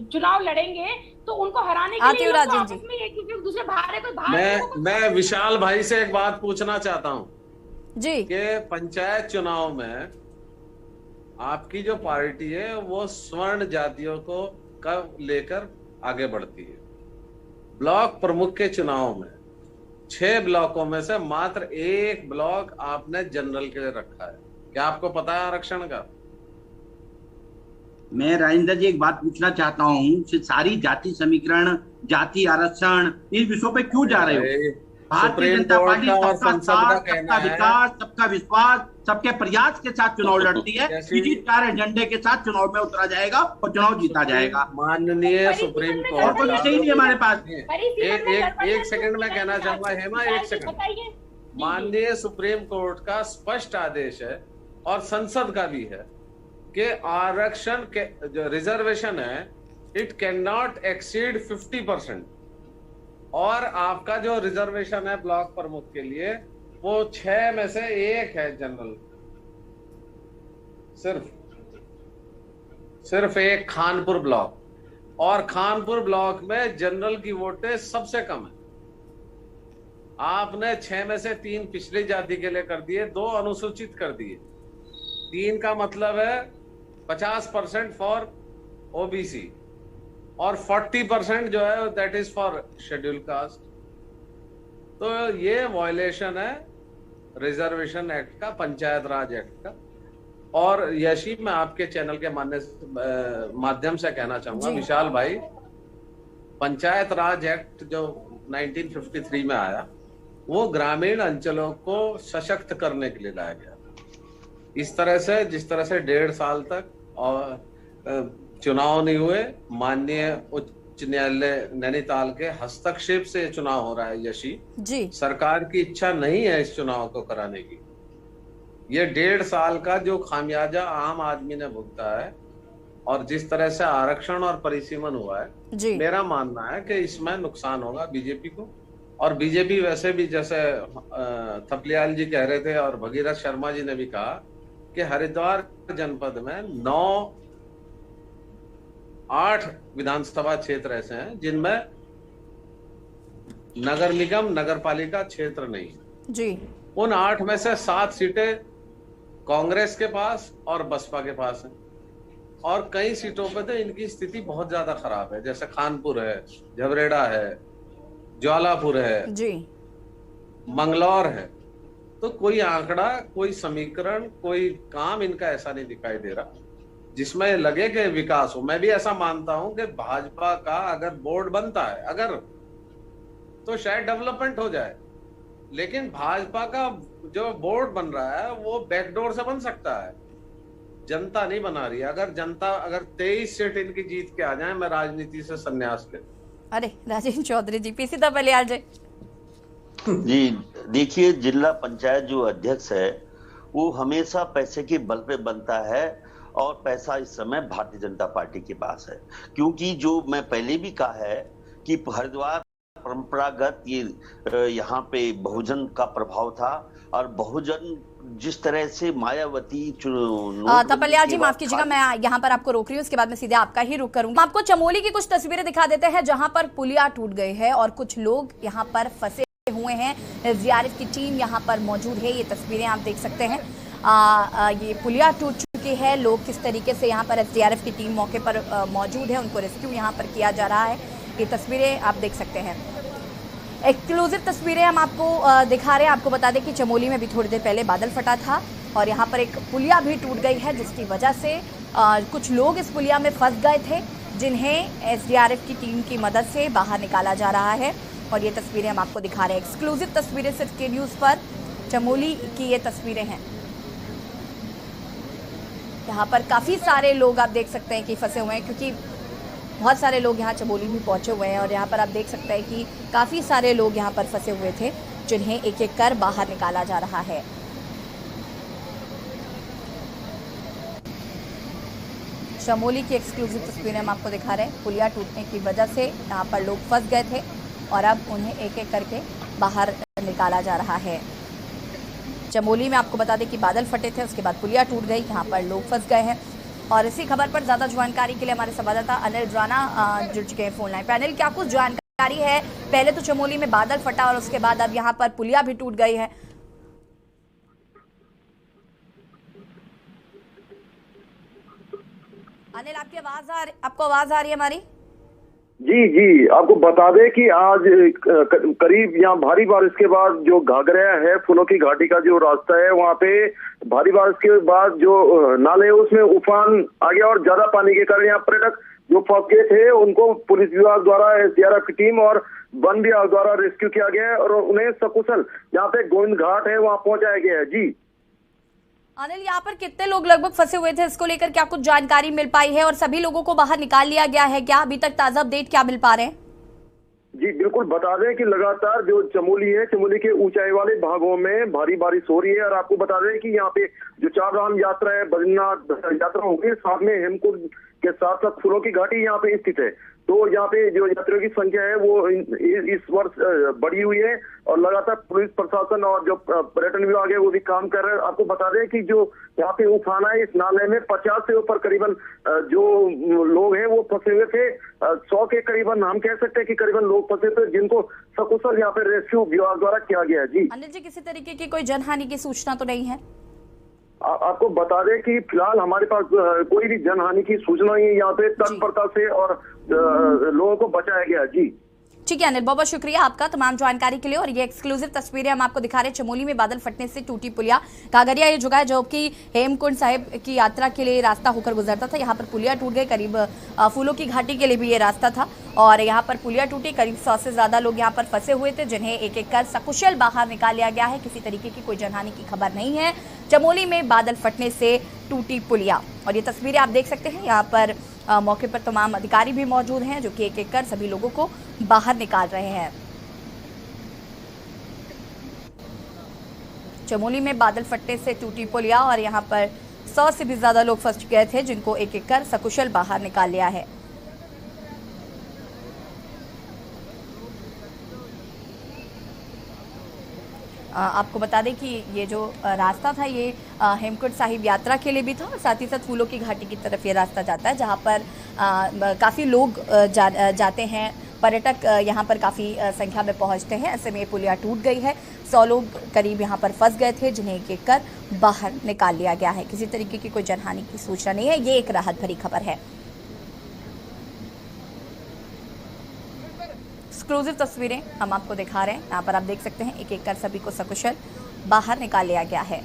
K: चुनाव लड़ेंगे तो उनको हराने के लिए आपस में एक दूसरे बाहर।
J: मैं विशाल भाई से एक बात पूछना चाहता हूँ
A: जी
J: कि पंचायत चुनाव में आपकी जो पार्टी है वो स्वर्ण जातियों को कब लेकर आगे बढ़ती है? ब्लॉक प्रमुख के चुनाव में 6 ब्लॉकों में से मात्र 1 ब्लॉक आपने जनरल के लिए रखा है। क्या आपको पता है आरक्षण का?
I: मैं राजेंद्र जी एक बात पूछना चाहता हूँ, सारी जाति समीकरण, जाति आरक्षण, इस विषयों पे क्यों जा रहे हो? भारतीय जनता पार्टी सबका साथ, सबका विकास, सबका विश्वास, सबके प्रयास के साथ चुनाव लड़ती है। इसी 4 एजेंडे के साथ चुनाव में उतरा जाएगा और चुनाव जीता जाएगा।
J: माननीय सुप्रीम कोर्ट,
I: और कोई विषय ही नहीं हमारे पास।
J: एक सेकंड में कहना चाहूंगा हेमा, एक सेकंड। माननीय सुप्रीम कोर्ट का स्पष्ट आदेश है और संसद का भी है कि आरक्षण के जो रिजर्वेशन है इट कैन नॉट एक्सीड 50%। और आपका जो रिजर्वेशन है ब्लॉक प्रमुख के लिए वो 6 में से 1 है जनरल, सिर्फ एक खानपुर ब्लॉक, और खानपुर ब्लॉक में जनरल की वोटें सबसे कम है। आपने 6 में से 3 पिछड़ी जाति के लिए कर दिए, 2 अनुसूचित कर दिए। 3 का मतलब है 50% फॉर ओबीसी और 40% जो है that is for schedule caste. तो ये वायलेशन है रिजर्वेशन एक्ट का, पंचायत राज एक्ट का। और यशी मैं आपके चैनल के माध्यम से कहना चाहूंगा विशाल भाई, पंचायत राज एक्ट जो 1953 में आया वो ग्रामीण अंचलों को सशक्त करने के लिए लाया गया। इस तरह से जिस तरह से 1.5 साल तक और चुनाव नहीं हुए, माननीय उच्च न्यायालय नैनीताल के हस्तक्षेप से चुनाव हो रहा है। यशी जी, सरकार की इच्छा नहीं है इस चुनाव को कराने की। ये 1.5 साल का जो खामियाजा आम आदमी ने भुगता है और जिस तरह से आरक्षण और परिसीमन हुआ है जी, मेरा मानना है कि इसमें नुकसान होगा बीजेपी को। और बीजेपी वैसे भी, जैसे थपलियाल जी कह रहे थे और भगीरथ शर्मा जी ने भी कहा कि हरिद्वार जनपद में 8 विधानसभा क्षेत्र ऐसे हैं जिनमें नगर निगम नगर पालिका क्षेत्र नहीं है जी। उन 8 में से 7 सीटें कांग्रेस के पास और बसपा के पास हैं, और कई सीटों पे तो इनकी स्थिति बहुत ज्यादा खराब है, जैसे खानपुर है, झबरेड़ा है, ज्वालापुर है जी, मंगलौर है। तो कोई आंकड़ा, कोई समीकरण, कोई काम इनका ऐसा नहीं दिखाई दे रहा जिसमें लगे कि विकास हो। मैं भी ऐसा मानता हूं कि भाजपा का अगर बोर्ड बनता है अगर, तो शायद डेवलपमेंट हो जाए, लेकिन भाजपा का जो बोर्ड बन रहा है वो बैकडोर से बन सकता है, जनता नहीं बना रही। अगर 23 सीट इनकी जीत के आ जाए, मैं राजनीति से संन्यास ले।
A: अरे राजेंद्र चौधरी जी, पीसी तपलियाल
L: जी, देखिए जिला पंचायत जो अध्यक्ष है वो हमेशा पैसे के बल पे बनता है, और पैसा इस समय भारतीय जनता पार्टी के पास है। क्योंकि जो मैं पहले भी कहा है कि हरिद्वार परंपरागत ये यहाँ पे बहुजन का प्रभाव था, और बहुजन जिस तरह से मायावती
A: तपलियाल जी माफ कीजिएगा, मैं यहाँ पर आपको रोक रही हूँ, उसके बाद मैं सीधे आपका ही रुख करूंगी। आपको चमोली की कुछ तस्वीरें दिखा देते हैं जहाँ पर पुलिया टूट गए हैं और कुछ लोग यहाँ पर फंसे हुए हैं। एसडीआरएफ की टीम यहाँ पर मौजूद है, ये तस्वीरें आप देख सकते हैं। ये पुलिया टूट चुकी है, लोग किस तरीके से यहाँ पर एसडीआरएफ की टीम मौके पर मौजूद है, उनको रेस्क्यू यहाँ पर किया जा रहा है। ये तस्वीरें आप देख सकते हैं, एक्सक्लूसिव तस्वीरें हम आपको दिखा रहे हैं। आपको बता दें कि चमोली में भी थोड़ी देर पहले बादल फटा था और यहाँ पर एक पुलिया भी टूट गई है, जिसकी वजह से कुछ लोग इस पुलिया में फंस गए थे, जिन्हें एसडीआरएफ की टीम की मदद से बाहर निकाला जा रहा है। और ये तस्वीरें हम आपको दिखा रहे हैं, एक्सक्लूसिव तस्वीरें सिर्फ के न्यूज़ पर, चमोली की ये तस्वीरें हैं। यहाँ पर काफ़ी सारे लोग आप देख सकते हैं कि फंसे हुए हैं, क्योंकि बहुत सारे लोग यहाँ चमोली भी पहुँचे हुए हैं। और यहाँ पर आप देख सकते हैं कि काफ़ी सारे लोग यहाँ पर फंसे हुए थे, जिन्हें एक एक कर बाहर निकाला जा रहा है। चमोली की एक्सक्लूसिव तस्वीरें हम आपको दिखा रहे हैं। पुलिया टूटने की वजह से यहाँ पर लोग फंस गए थे और अब उन्हें एक एक करके बाहर निकाला जा रहा है। चमोली में आपको बता दें कि बादल फटे थे, उसके बाद पुलिया टूट गई, यहाँ पर लोग फंस गए हैं। और इसी खबर पर ज़्यादा जानकारी के लिए हमारे संवाददाता अनिल राणा जुड़ चुके हैं फोन लाइन पे। अनिल, क्या कुछ जानकारी है? पहले तो चमोली में बादल फटा और उसके बाद अब यहाँ पर पुलिया भी टूट गई है। अनिल, आपको आवाज आ रही है हमारी?
R: जी आपको बता दें कि आज करीब यहाँ भारी बारिश के बाद जो घाघरा है, फूलों की घाटी का जो रास्ता है, वहाँ पे भारी बारिश के बाद जो नाले है उसमें उफान आ गया और ज्यादा पानी के कारण यहाँ पर्यटक जो फंस गए थे उनको पुलिस विभाग द्वारा एसडीआरएफ की टीम और वन विभाग द्वारा रेस्क्यू किया गया है और उन्हें सकुशल यहाँ पे गोविंद घाट है वहाँ पहुंचाया गया है। जी
A: अनिल, यहाँ पर कितने लोग लगभग फंसे हुए थे, इसको लेकर क्या कुछ जानकारी मिल पाई है और सभी लोगों को बाहर निकाल लिया गया है क्या? अभी तक ताजा अपडेट क्या मिल पा रहे हैं?
R: जी बिल्कुल बता दें कि लगातार जो चमोली है, चमोली के ऊंचाई वाले भागों में भारी बारिश हो रही है और आपको बता दें कि यहाँ पे जो चार धाम यात्रा है, बद्रीनाथ यात्रा होगी, साथ में हेमकुंड के साथ साथ फूलों की घाटी यहाँ पे स्थित है। तो यहाँ पे जो यात्रियों की संख्या है वो इस वर्ष बढ़ी हुई है और लगातार पुलिस प्रशासन और जो पर्यटन विभाग है वो भी काम कर रहे हैं। आपको बता दें कि जो यहाँ पे उफान है, इस नाले में 50 से ऊपर करीबन जो लोग हैं वो फंसे हुए थे। 100 के करीबन हम कह सकते हैं कि करीबन लोग फंसे थे जिनको सकुशल यहाँ पे रेस्क्यू विभाग द्वारा किया गया। जी
A: अनिल जी, किसी तरीके की कोई जनहानि की सूचना तो नहीं है?
R: आपको बता दें कि फिलहाल हमारे पास कोई भी जनहानि की सूचना नहीं है। यहाँ पे तत्परता से और लोगों को बचाया गया। जी
A: ठीक है अनिल, बहुत बहुत शुक्रिया आपका तमाम जानकारी के लिए। और ये एक्सक्लूसिव तस्वीरें हम आपको दिखा रहे हैं। चमोली में बादल फटने से टूटी पुलिया। कागरिया ये जगह है जो कि हेमकुंड साहिब की यात्रा के लिए रास्ता होकर गुजरता था। यहाँ पर पुलिया टूट गई। करीब फूलों की घाटी के लिए भी ये रास्ता था और यहाँ पर पुलिया टूटी। करीब 100 से ज्यादा लोग यहाँ पर फंसे हुए थे जिन्हें एक एक कर सकुशल बाहर निकाल लिया गया है। किसी तरीके की कोई जनहानि की खबर नहीं है। चमोली में बादल फटने से टूटी पुलिया और ये तस्वीरें आप देख सकते हैं। यहाँ पर मौके पर तमाम अधिकारी भी मौजूद हैं जो कि एक एक कर सभी लोगों को बाहर निकाल रहे हैं। चमोली में बादल फटने से टूटी पुलिया और यहाँ पर 100 से भी ज्यादा लोग फंस गए थे जिनको एक एक कर सकुशल बाहर निकाल लिया है। आपको बता दें कि ये जो रास्ता था ये हेमकुंड साहिब यात्रा के लिए भी था और साथ ही साथ फूलों की घाटी की तरफ ये रास्ता जाता है जहाँ पर काफ़ी लोग जाते हैं। पर्यटक यहाँ पर काफ़ी संख्या में पहुँचते हैं। ऐसे में पुलिया टूट गई है। 100 लोग करीब यहाँ पर फंस गए थे जिन्हें एक एक कर बाहर निकाल लिया गया है। किसी तरीके की कोई जनहानि की सूचना नहीं है। ये एक राहत भरी खबर है। एक्सक्लूसिव तस्वीरें हम आपको दिखा रहे हैं। यहाँ पर आप देख सकते हैं एक एक कर सभी को सकुशल बाहर निकाल लिया गया है।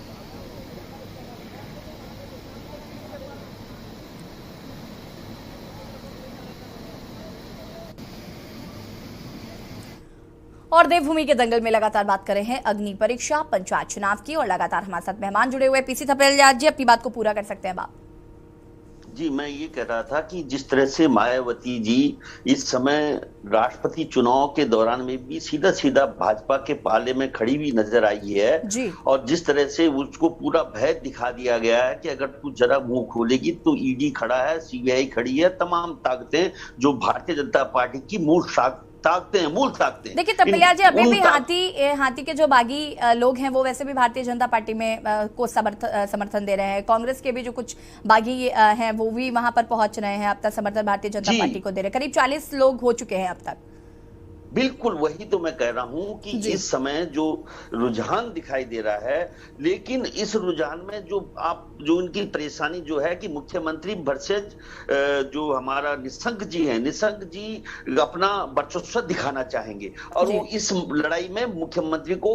A: और देवभूमि के दंगल में लगातार बात कर रहे हैं अग्नि परीक्षा पंचायत चुनाव की और लगातार हमारे साथ मेहमान जुड़े हुए पीसी थपेलिया जी, अपनी बात को पूरा कर सकते हैं आप।
L: जी मैं ये कह रहा था कि जिस तरह से मायावती जी इस समय राष्ट्रपति चुनाव के दौरान में भी सीधा सीधा भाजपा के पाले में खड़ी हुई नजर आई है
A: जी।
L: और जिस तरह से उसको पूरा भय दिखा दिया गया है कि अगर तू जरा मुंह खोलेगी तो ईडी खड़ा है, सीबीआई खड़ी है, तमाम ताकतें जो भारतीय जनता पार्टी की मूल ताकतें।
A: देखिए थपेलिया जी, अभी भी हाथी के जो बागी लोग हैं वो वैसे भी भारतीय जनता पार्टी में को समर्थन दे रहे हैं। कांग्रेस के भी जो कुछ बागी हैं वो भी वहां पर पहुंच रहे हैं। अब तक समर्थन भारतीय जनता पार्टी को दे रहे हैं। करीब 40 लोग हो चुके हैं अब तक।
L: बिल्कुल वही तो मैं कह रहा हूं कि इस समय जो रुझान दिखाई दे रहा है, लेकिन इस रुझान में जो इनकी परेशानी जो है कि मुख्यमंत्री वर्सेज जो हमारा निशंक जी हैं, निशंक जी अपना वर्चस्व दिखाना चाहेंगे और वो इस लड़ाई में मुख्यमंत्री को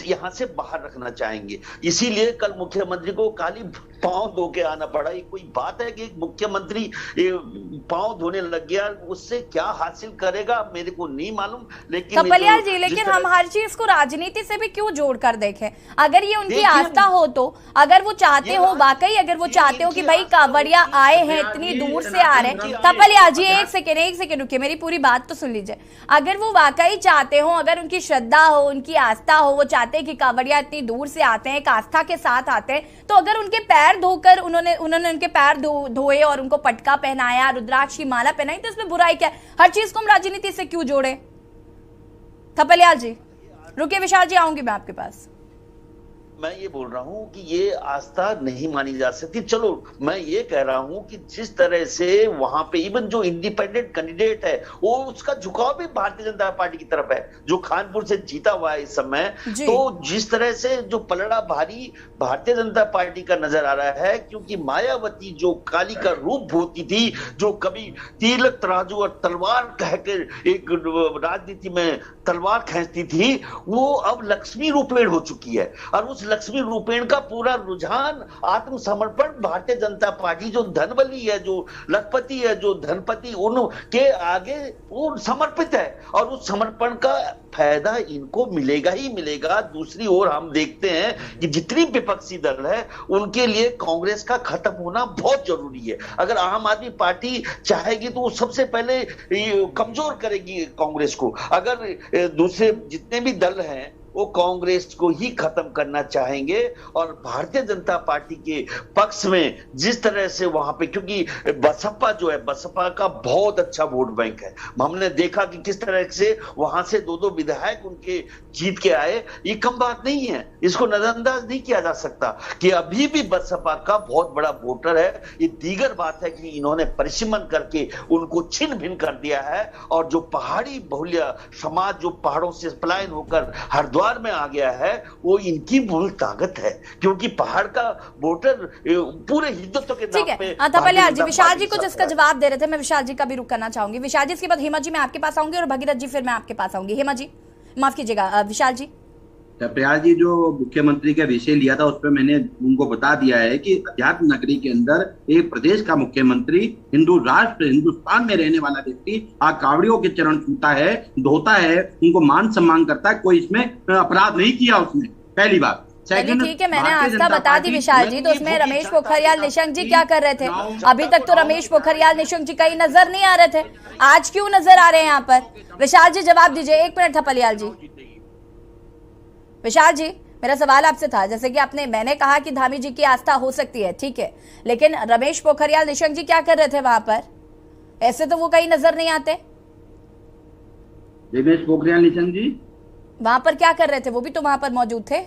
L: यहाँ से बाहर रखना चाहेंगे। इसीलिए कल मुख्यमंत्री को काली पांव धो के आना पड़ा। ये कोई बात है कि एक मुख्यमंत्री पांव धोने लग गया, उससे क्या हासिल करेगा मेरे को नहीं मालूम। लेकिन
A: थपेलिया जी, लेकिन हम हर चीज को राजनीति से भी क्यों जोड़कर देखें? अगर ये उनकी आस्था हो तो, अगर वो चाहते हो वाकई, अगर वो चाहते हो कि भाई कांवड़िया आए हैं इतनी दूर से आ रहे हैं। थपेलिया जी एक सेकेंड रुकिए, मेरी पूरी बात तो सुन लीजिए। अगर वो वाकई चाहते हो, अगर उनकी श्रद्धा हो, उनकी आस्था हो, वो चाहते हैं कि कांवड़िया इतनी दूर से आते हैं, एक आस्था के साथ आते हैं, तो अगर उनके पैर धोकर उन्होंने उनके पैर धोए और उनको पटका पहनाया, रुद्राक्ष की माला पहनाई, तो इसमें बुराई क्या है? हर चीज को हम राजनीति से क्यों जोड़े? थपेलिया जी रुकिए, विशाल जी आऊंगी मैं आपके पास।
L: मैं ये बोल रहा हूं कि ये आस्था नहीं मानी जा सकती। चलो मैं ये कह रहा हूं कि जिस तरह से वहां पे इवन जो इंडिपेंडेंट कैंडिडेट है वो उसका झुकाव भी भारतीय जनता पार्टी की तरफ है, जो कानपुर से जीता हुआ है इस समय। तो जिस तरह से जो पलड़ा भारी भारतीय जनता पार्टी का नजर आ रहा है, क्योंकि मायावती जो काली का रूप होती थी, जो कभी तिलक तराजू और तलवार कहकर एक राजनीति में तलवार खींचती थी, वो अब लक्ष्मी रूपेण हो चुकी है। और उस लक्ष्मी रूपेण का पूरा रुझान आत्मसमर्पण भारतीय जनता पार्टी जो धनबली है, जो लखपति है, जो धनपति, उनके आगे वो समर्पित है और उस समर्पण का फायदा इनको मिलेगा ही मिलेगा। दूसरी ओर हम देखते हैं कि जितनी विपक्षी दल है उनके लिए कांग्रेस का खत्म होना बहुत जरूरी है। अगर आम आदमी पार्टी चाहेगी तो वो सबसे पहले कमजोर करेगी कांग्रेस को। अगर दूसरे जितने भी दल हैं वो कांग्रेस को ही खत्म करना चाहेंगे और भारतीय जनता पार्टी के पक्ष में जिस तरह से वहां पे, क्योंकि बसपा जो है, बसपा का बहुत अच्छा वोट बैंक है। हमने देखा कि किस तरह से वहां से 2-2 विधायक उनके जीत के आए। ये कम बात नहीं है, इसको नजरअंदाज नहीं किया जा सकता कि अभी भी बसपा का बहुत बड़ा वोटर है। ये दीगर बात है कि इन्होंने परिसीमन करके उनको छिन्न भिन्न कर दिया है और जो पहाड़ी बहुल्य समाज जो पहाड़ों से पलायन होकर हरिद्वार में आ गया है, वो इनकी मूल ताकत है, क्योंकि पहाड़ का वोटर पूरे हिंदुत्व के नाम पे।
A: पहले जी विशाल जी कुछ इसका जवाब दे रहे थे, मैं विशाल जी का भी रुक करना चाहूंगी। विशाल जी, इसके बाद हेमा जी मैं आपके पास आऊंगी और भगीरथ जी फिर मैं आपके पास आऊंगी। हेमा जी माफ कीजिएगा, विशाल जी।
I: प्रयाग जी जो मुख्यमंत्री का विषय लिया था उस पर मैंने उनको बता दिया है कि अध्यात्म नगरी के अंदर एक प्रदेश का मुख्यमंत्री, हिंदू राष्ट्र, हिंदुस्तान में रहने वाला व्यक्ति कावड़ियों के चरण छूता है, धोता है, उनको मान सम्मान करता है। कोई इसमें अपराध नहीं किया उसने, पहली बात।
A: ठीक है, मैंने आस्था बता दी विशाल जी। तो उसमें रमेश पोखरियाल निशंक जी क्या कर रहे थे? अभी तक तो रमेश पोखरियाल निशंक जी कहीं नजर नहीं आ रहे थे, आज क्यों नजर आ रहे हैं यहाँ पर? विशाल जी जवाब दीजिए। 1 मिनट थपलियाल जी। विशाल जी, मेरा सवाल आपसे था, जैसे कि मैंने कहा कि धामी जी की आस्था हो सकती है, ठीक है, लेकिन रमेश पोखरियाल निशंक जी क्या कर रहे थे वहां पर? ऐसे तो वो कहीं नजर नहीं आते।
I: रमेश पोखरियाल निशंक जी
A: वहां पर क्या कर रहे थे? वो भी तो वहां पर मौजूद थे।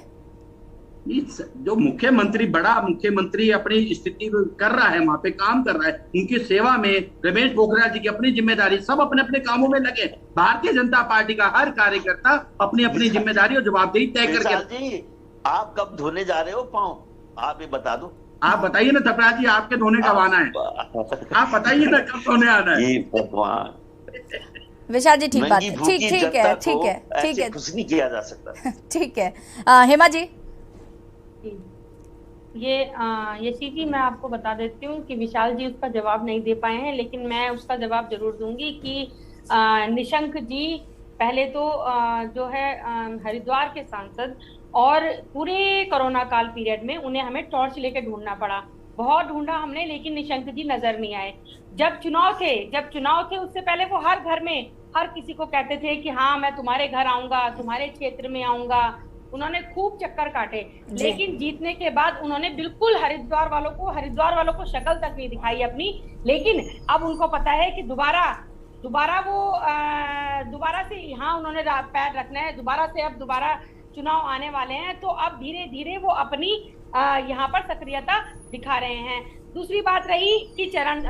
I: जो मुख्यमंत्री, बड़ा मुख्यमंत्री अपनी स्थिति कर रहा है, वहां पे काम कर रहा है, उनकी सेवा में रमेश पोखरियाल जी की अपनी जिम्मेदारी, सब अपने अपने कामों में लगे। भारतीय जनता पार्टी का हर कार्यकर्ता अपनी अपनी जिम्मेदारी और जवाबदेही तय करके।
L: जी आप कब धोने जा रहे हो पाँव, आप ये बता दो।
I: आप बताइए ना थपराज जी, आपके धोने कब आना है? आप बताइए ना कब धोने आना है?
L: भगवान
A: विशाल जी ठीक बात है, ठीक है, ठीक है, ठीक है,
L: कुछ नहीं किया जा सकता।
A: ठीक है, हेमा जी।
K: यशी जी मैं आपको बता देती हूँ कि विशाल जी उसका जवाब नहीं दे पाए हैं, लेकिन मैं उसका जवाब जरूर दूंगी कि निशंक जी पहले तो जो है हरिद्वार के सांसद, और पूरे कोरोना काल पीरियड में उन्हें हमें टॉर्च लेके ढूंढना पड़ा, बहुत ढूंढा हमने, लेकिन निशंक जी नजर नहीं आए। जब चुनाव थे उससे पहले वो हर घर में हर किसी को कहते थे कि हाँ मैं तुम्हारे घर आऊंगा, तुम्हारे क्षेत्र में आऊंगा। उन्होंने खूब चक्कर काटे, लेकिन जीतने के बाद उन्होंने बिल्कुल हरिद्वार वालों को शक्ल तक नहीं दिखाई अपनी। लेकिन अब उनको पता है कि दोबारा से यहाँ उन्होंने पैर रखना है, दोबारा चुनाव आने वाले हैं, तो अब धीरे धीरे वो अपनी यहाँ पर सक्रियता दिखा रहे हैं। दूसरी बात रही कि चरण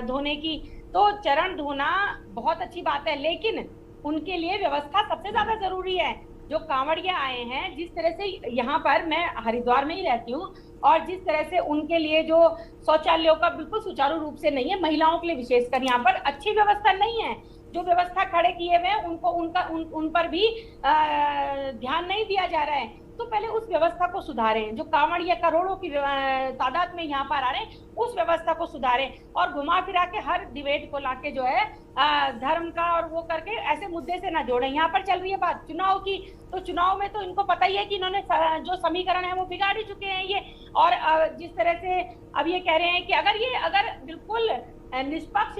K: धोने की, तो चरण धोना बहुत अच्छी बात है, लेकिन उनके लिए व्यवस्था सबसे ज्यादा जरूरी है। जो कांवड़िया आए हैं, जिस तरह से यहाँ पर, मैं हरिद्वार में ही रहती हूँ, और जिस तरह से उनके लिए जो शौचालयों का बिल्कुल सुचारू रूप से नहीं है, महिलाओं के लिए विशेषकर यहाँ पर अच्छी व्यवस्था नहीं है। जो व्यवस्था खड़े किए हुए हैं उनको उन पर भी ध्यान नहीं दिया जा रहा है। तो पहले उस व्यवस्था को सुधारें। जो कांवड़िया करोड़ों की तादाद में यहाँ पर आ रहे हैं, उस व्यवस्था को सुधारें, और घुमा फिरा के हर डिबेट को लाके जो है धर्म का और वो करके ऐसे मुद्दे से ना जोड़ें। यहाँ पर चल रही है बात चुनाव की, तो चुनाव में तो इनको पता ही है कि इन्होंने जो समीकरण है वो बिगाड़ ही चुके हैं ये। और जिस तरह से अब ये कह रहे हैं कि अगर बिल्कुल निष्पक्ष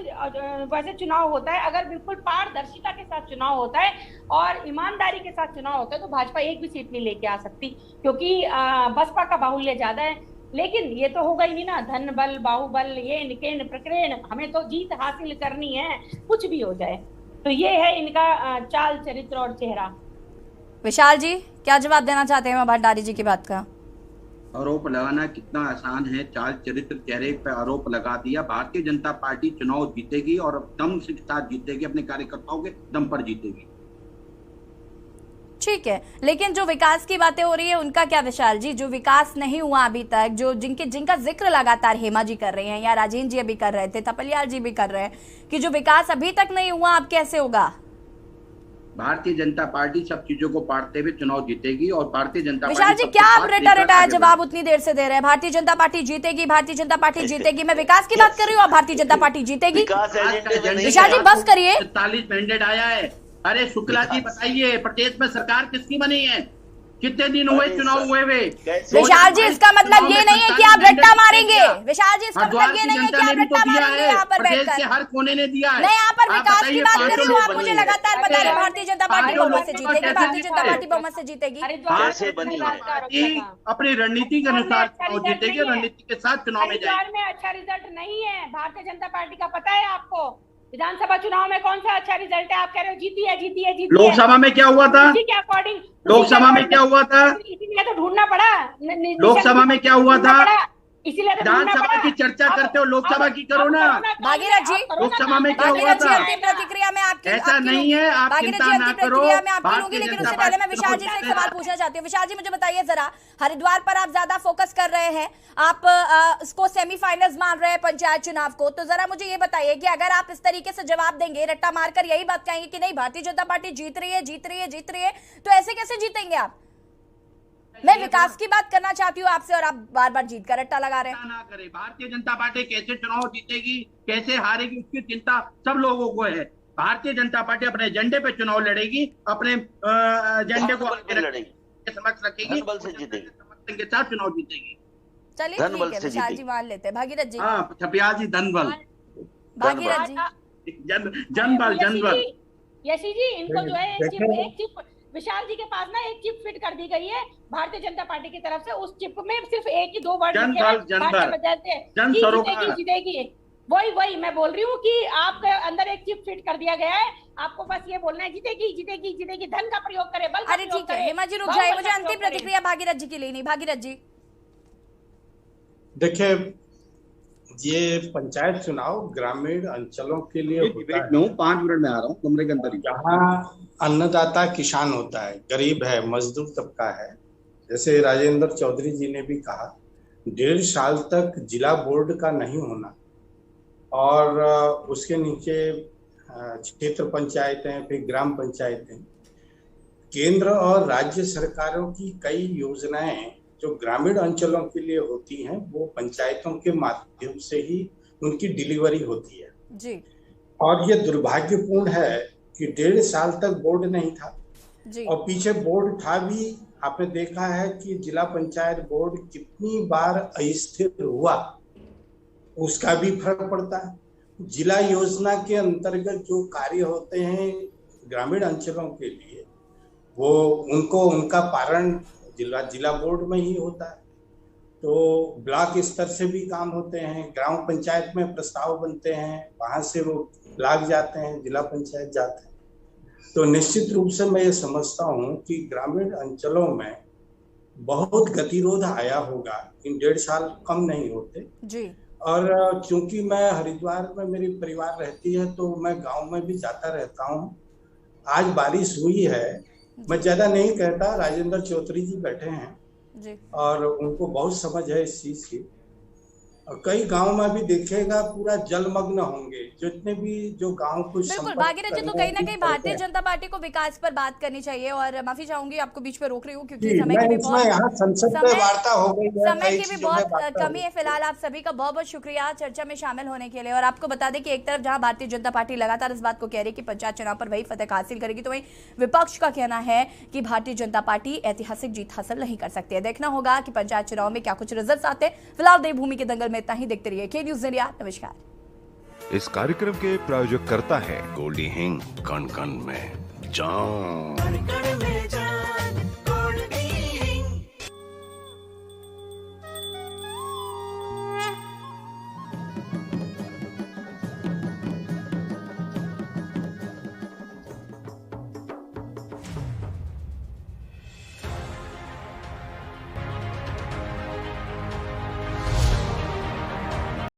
K: वैसे चुनाव होता है, अगर बिल्कुल पारदर्शिता के साथ चुनाव होता है और ईमानदारी के साथ चुनाव होता है, तो भाजपा एक भी सीट नहीं लेके आ सकती, क्योंकि बसपा का बाहुल्य ज्यादा है। लेकिन ये तो होगा ही नहीं ना, धन बल बाहुबल ये निकेन प्रकरण, हमें तो जीत हासिल करनी है, कुछ भी हो जाए। तो ये है इनका चाल चरित्र और चेहरा।
A: विशाल जी क्या जवाब देना चाहते हैं भट्टाचार्य जी की बात का?
I: आरोप लगाना कितना आसान है। चाल चरित्र चेहरे पर आरोप लगा दिया। भारतीय जनता पार्टी चुनाव जीतेगी और दम के साथ जीतेगी, अपने कार्यकर्ताओं के दम पर जीतेगी।
A: ठीक है, लेकिन जो विकास की बातें हो रही है उनका क्या विशाल जी? जो विकास नहीं हुआ अभी तक, जो जिनका जिक्र लगातार हेमा जी कर रहे हैं या राजेंद्र जी अभी कर रहे थे, थपलियाल जी भी कर रहे हैं कि जो विकास अभी तक नहीं हुआ अब कैसे होगा?
I: भारतीय जनता पार्टी सब चीजों को पाटते हुए चुनाव जीतेगी और भारतीय जनता
A: विशाल जी क्या आप रेटा जवाब उतनी देर से दे रहे हैं? भारतीय जनता पार्टी जीतेगी, भारतीय जनता पार्टी जीतेगी। मैं विकास की बात कर रही हूँ, आप भारतीय जनता पार्टी जीतेगी। विशाल जी बस करिए।
I: 40 मैंडेट आया है। अरे शुक्ला जी बताइए, प्रदेश में सरकार किसकी बनी है? कितने दिन हुए चुनाव हुए हुए?
A: विशाल जी इसका मतलब ये नहीं है कि आप रट्टा मारेंगे। विशाल जी इसका मतलब ये नहीं है कि आप रट्टा मारेंगे यहाँ पर बैठकर।
I: हर कोने ने दिया है।
A: मैं यहाँ पर विकास की बात कर रही हूँ, आप मुझे लगातार बता रहे भारतीय जनता पार्टी बहुमत से जीतेगी, भारतीय जनता पार्टी बहुमत से जीतेगी।
I: अपनी रणनीति के अनुसार चुनाव जीतेगी, रणनीति के साथ चुनाव में जाएगी।
K: अच्छा रिजल्ट नहीं है भारतीय जनता पार्टी का, पता है आपको? विधानसभा चुनाव में कौन सा अच्छा रिजल्ट है? आप कह रहे हो जीती है।
I: लोकसभा में क्या हुआ था?
K: उसी के अकॉर्डिंग
I: लोकसभा में क्या हुआ था?
K: इसीलिए तो ढूंढना पड़ा।
I: लोकसभा में क्या हुआ था?
K: इसीलिए तो
I: विधानसभा की चर्चा करते हो, लोकसभा की करो ना।
A: भागीरथ जी
I: लोकसभा में क्या हुआ था?
A: अंतिम प्रतिक्रिया में आपकी
I: ऐसा नहीं है, आप चिंता ना करो।
A: मैं आपकी लूंगी, लेकिन उससे पहले मैं विशाल जी से एक सवाल पूछना चाहती हूँ। विशाल जी मुझे बताइए जरा, हरिद्वार पर आप ज्यादा फोकस कर रहे हैं, आप इसको सेमीफाइनल्स मान रहे हैं पंचायत चुनाव को, तो जरा मुझे ये बताइए कि अगर आप इस तरीके से जवाब देंगे, रट्टा मारकर यही बात कहेंगे कि नहीं भारतीय जनता पार्टी जीत रही है, तो ऐसे कैसे जीतेंगे आप? मैं विकास की बात करना चाहती हूँ आपसे और आप बार बार जीत का रट्टा लगा रहे हैं।
I: ना करें, भारतीय जनता पार्टी कैसे चुनाव जीतेगी, कैसे हारेगी, उसकी चिंता सब लोगों को है। भारतीय जनता पार्टी अपने एजेंडे पे चुनाव लड़ेगी, अपने एजेंडे को समक्ष रखेगी, के साथ चुनाव जीतेगी।
A: चलिए ठीक है, विशाल जी मान लेते हैं। भागीरथ जी।
I: हाँ छपियाल जी धनबल।
A: भागीरथ जी
I: जनबल।
K: यशी जी इनको जो है एक चिप विशाल जी के पास ना एक चिप फिट कर दी गई है भारतीय जनता पार्टी की तरफ से। उस चिप में सिर्फ एक ही 2 वर्ड जीतेगी। वही मैं बोल रही हूँ कि आपके अंदर एक चिप फिट कर दिया गया है, आपको बस ये बोलना है जीतेगी। धन का प्रयोग करे, बल का
A: अरे ठीक है हेमा जी रुक जाइए, मुझे अंतिम प्रतिक्रिया भागीरथ जी की लेनी। भागीरथ जी
M: देखिए, ये पंचायत चुनाव ग्रामीण अंचलों के लिए होता है।
I: 5 मिनट में आ रहा हूँ कमरे के अंदर।
M: जहाँ अन्नदाता किसान होता है, गरीब है, मजदूर तबका है, जैसे राजेंद्र चौधरी जी ने भी कहा, 1.5 साल तक जिला बोर्ड का नहीं होना और उसके नीचे क्षेत्र पंचायतें, फिर ग्राम पंचायतें, केंद्र और राज्य सरकारों की कई योजनाएं जो ग्रामीण अंचलों के लिए होती हैं वो पंचायतों के माध्यम से ही उनकी डिलीवरी होती है
A: जी।
M: और ये दुर्भाग्यपूर्ण है कि 1.5 साल तक बोर्ड नहीं था
A: जी।
M: और पीछे बोर्ड था भी। आपने देखा है कि जिला पंचायत बोर्ड कितनी बार अस्थिर हुआ, उसका भी फर्क पड़ता है। जिला योजना के अंतर्गत जो कार्य होते हैं ग्रामीण अंचलों के लिए, वो उनका पालन जिला बोर्ड में ही होता है। तो ब्लॉक स्तर से भी काम होते हैं, ग्राम पंचायत में प्रस्ताव बनते हैं, वहां से वो ब्लॉक जाते हैं, जिला पंचायत जाते हैं। तो निश्चित रूप से मैं ये समझता हूँ कि ग्रामीण अंचलों में बहुत गतिरोध आया होगा। इन 1.5 साल कम नहीं होते
A: जी।
M: और क्योंकि मैं हरिद्वार में मेरी परिवार रहती है तो मैं गांव में भी जाता रहता हूँ। आज बारिश हुई है, मैं ज्यादा नहीं कहता, राजेंद्र चौधरी जी बैठे हैं
A: जी।
M: और उनको बहुत समझ है इस चीज की। और कई गांव में भी देखेगा पूरा जलमग्न होंगे जितने भी जो गांव को।
A: बिल्कुल भागीरथ जी, तो कहीं ना कहीं भारतीय जनता पार्टी को विकास पर बात करनी चाहिए। और माफी चाहूंगी आपको बीच में रोक रही हूँ क्योंकि समय की भी बहुत कमी है। फिलहाल आप सभी का बहुत बहुत शुक्रिया चर्चा में शामिल होने के लिए। और आपको बता दें कि एक तरफ जहां भारतीय जनता पार्टी लगातार इस बात को कह रही है कि पंचायत चुनाव पर वही फतह हासिल करेगी, तो वहीं विपक्ष का कहना है कि भारतीय जनता पार्टी ऐतिहासिक जीत हासिल नहीं कर सकती है। देखना होगा कि पंचायत चुनाव में क्या कुछ रिजल्ट आते हैं। फिलहाल देवभूमि के दंगल में इतना ही। देखते रहिए के न्यूज़ इंडिया। नमस्कार।
N: इस कार्यक्रम के प्रायोजक करता है गोल्डी हिंग, कण कण में जान।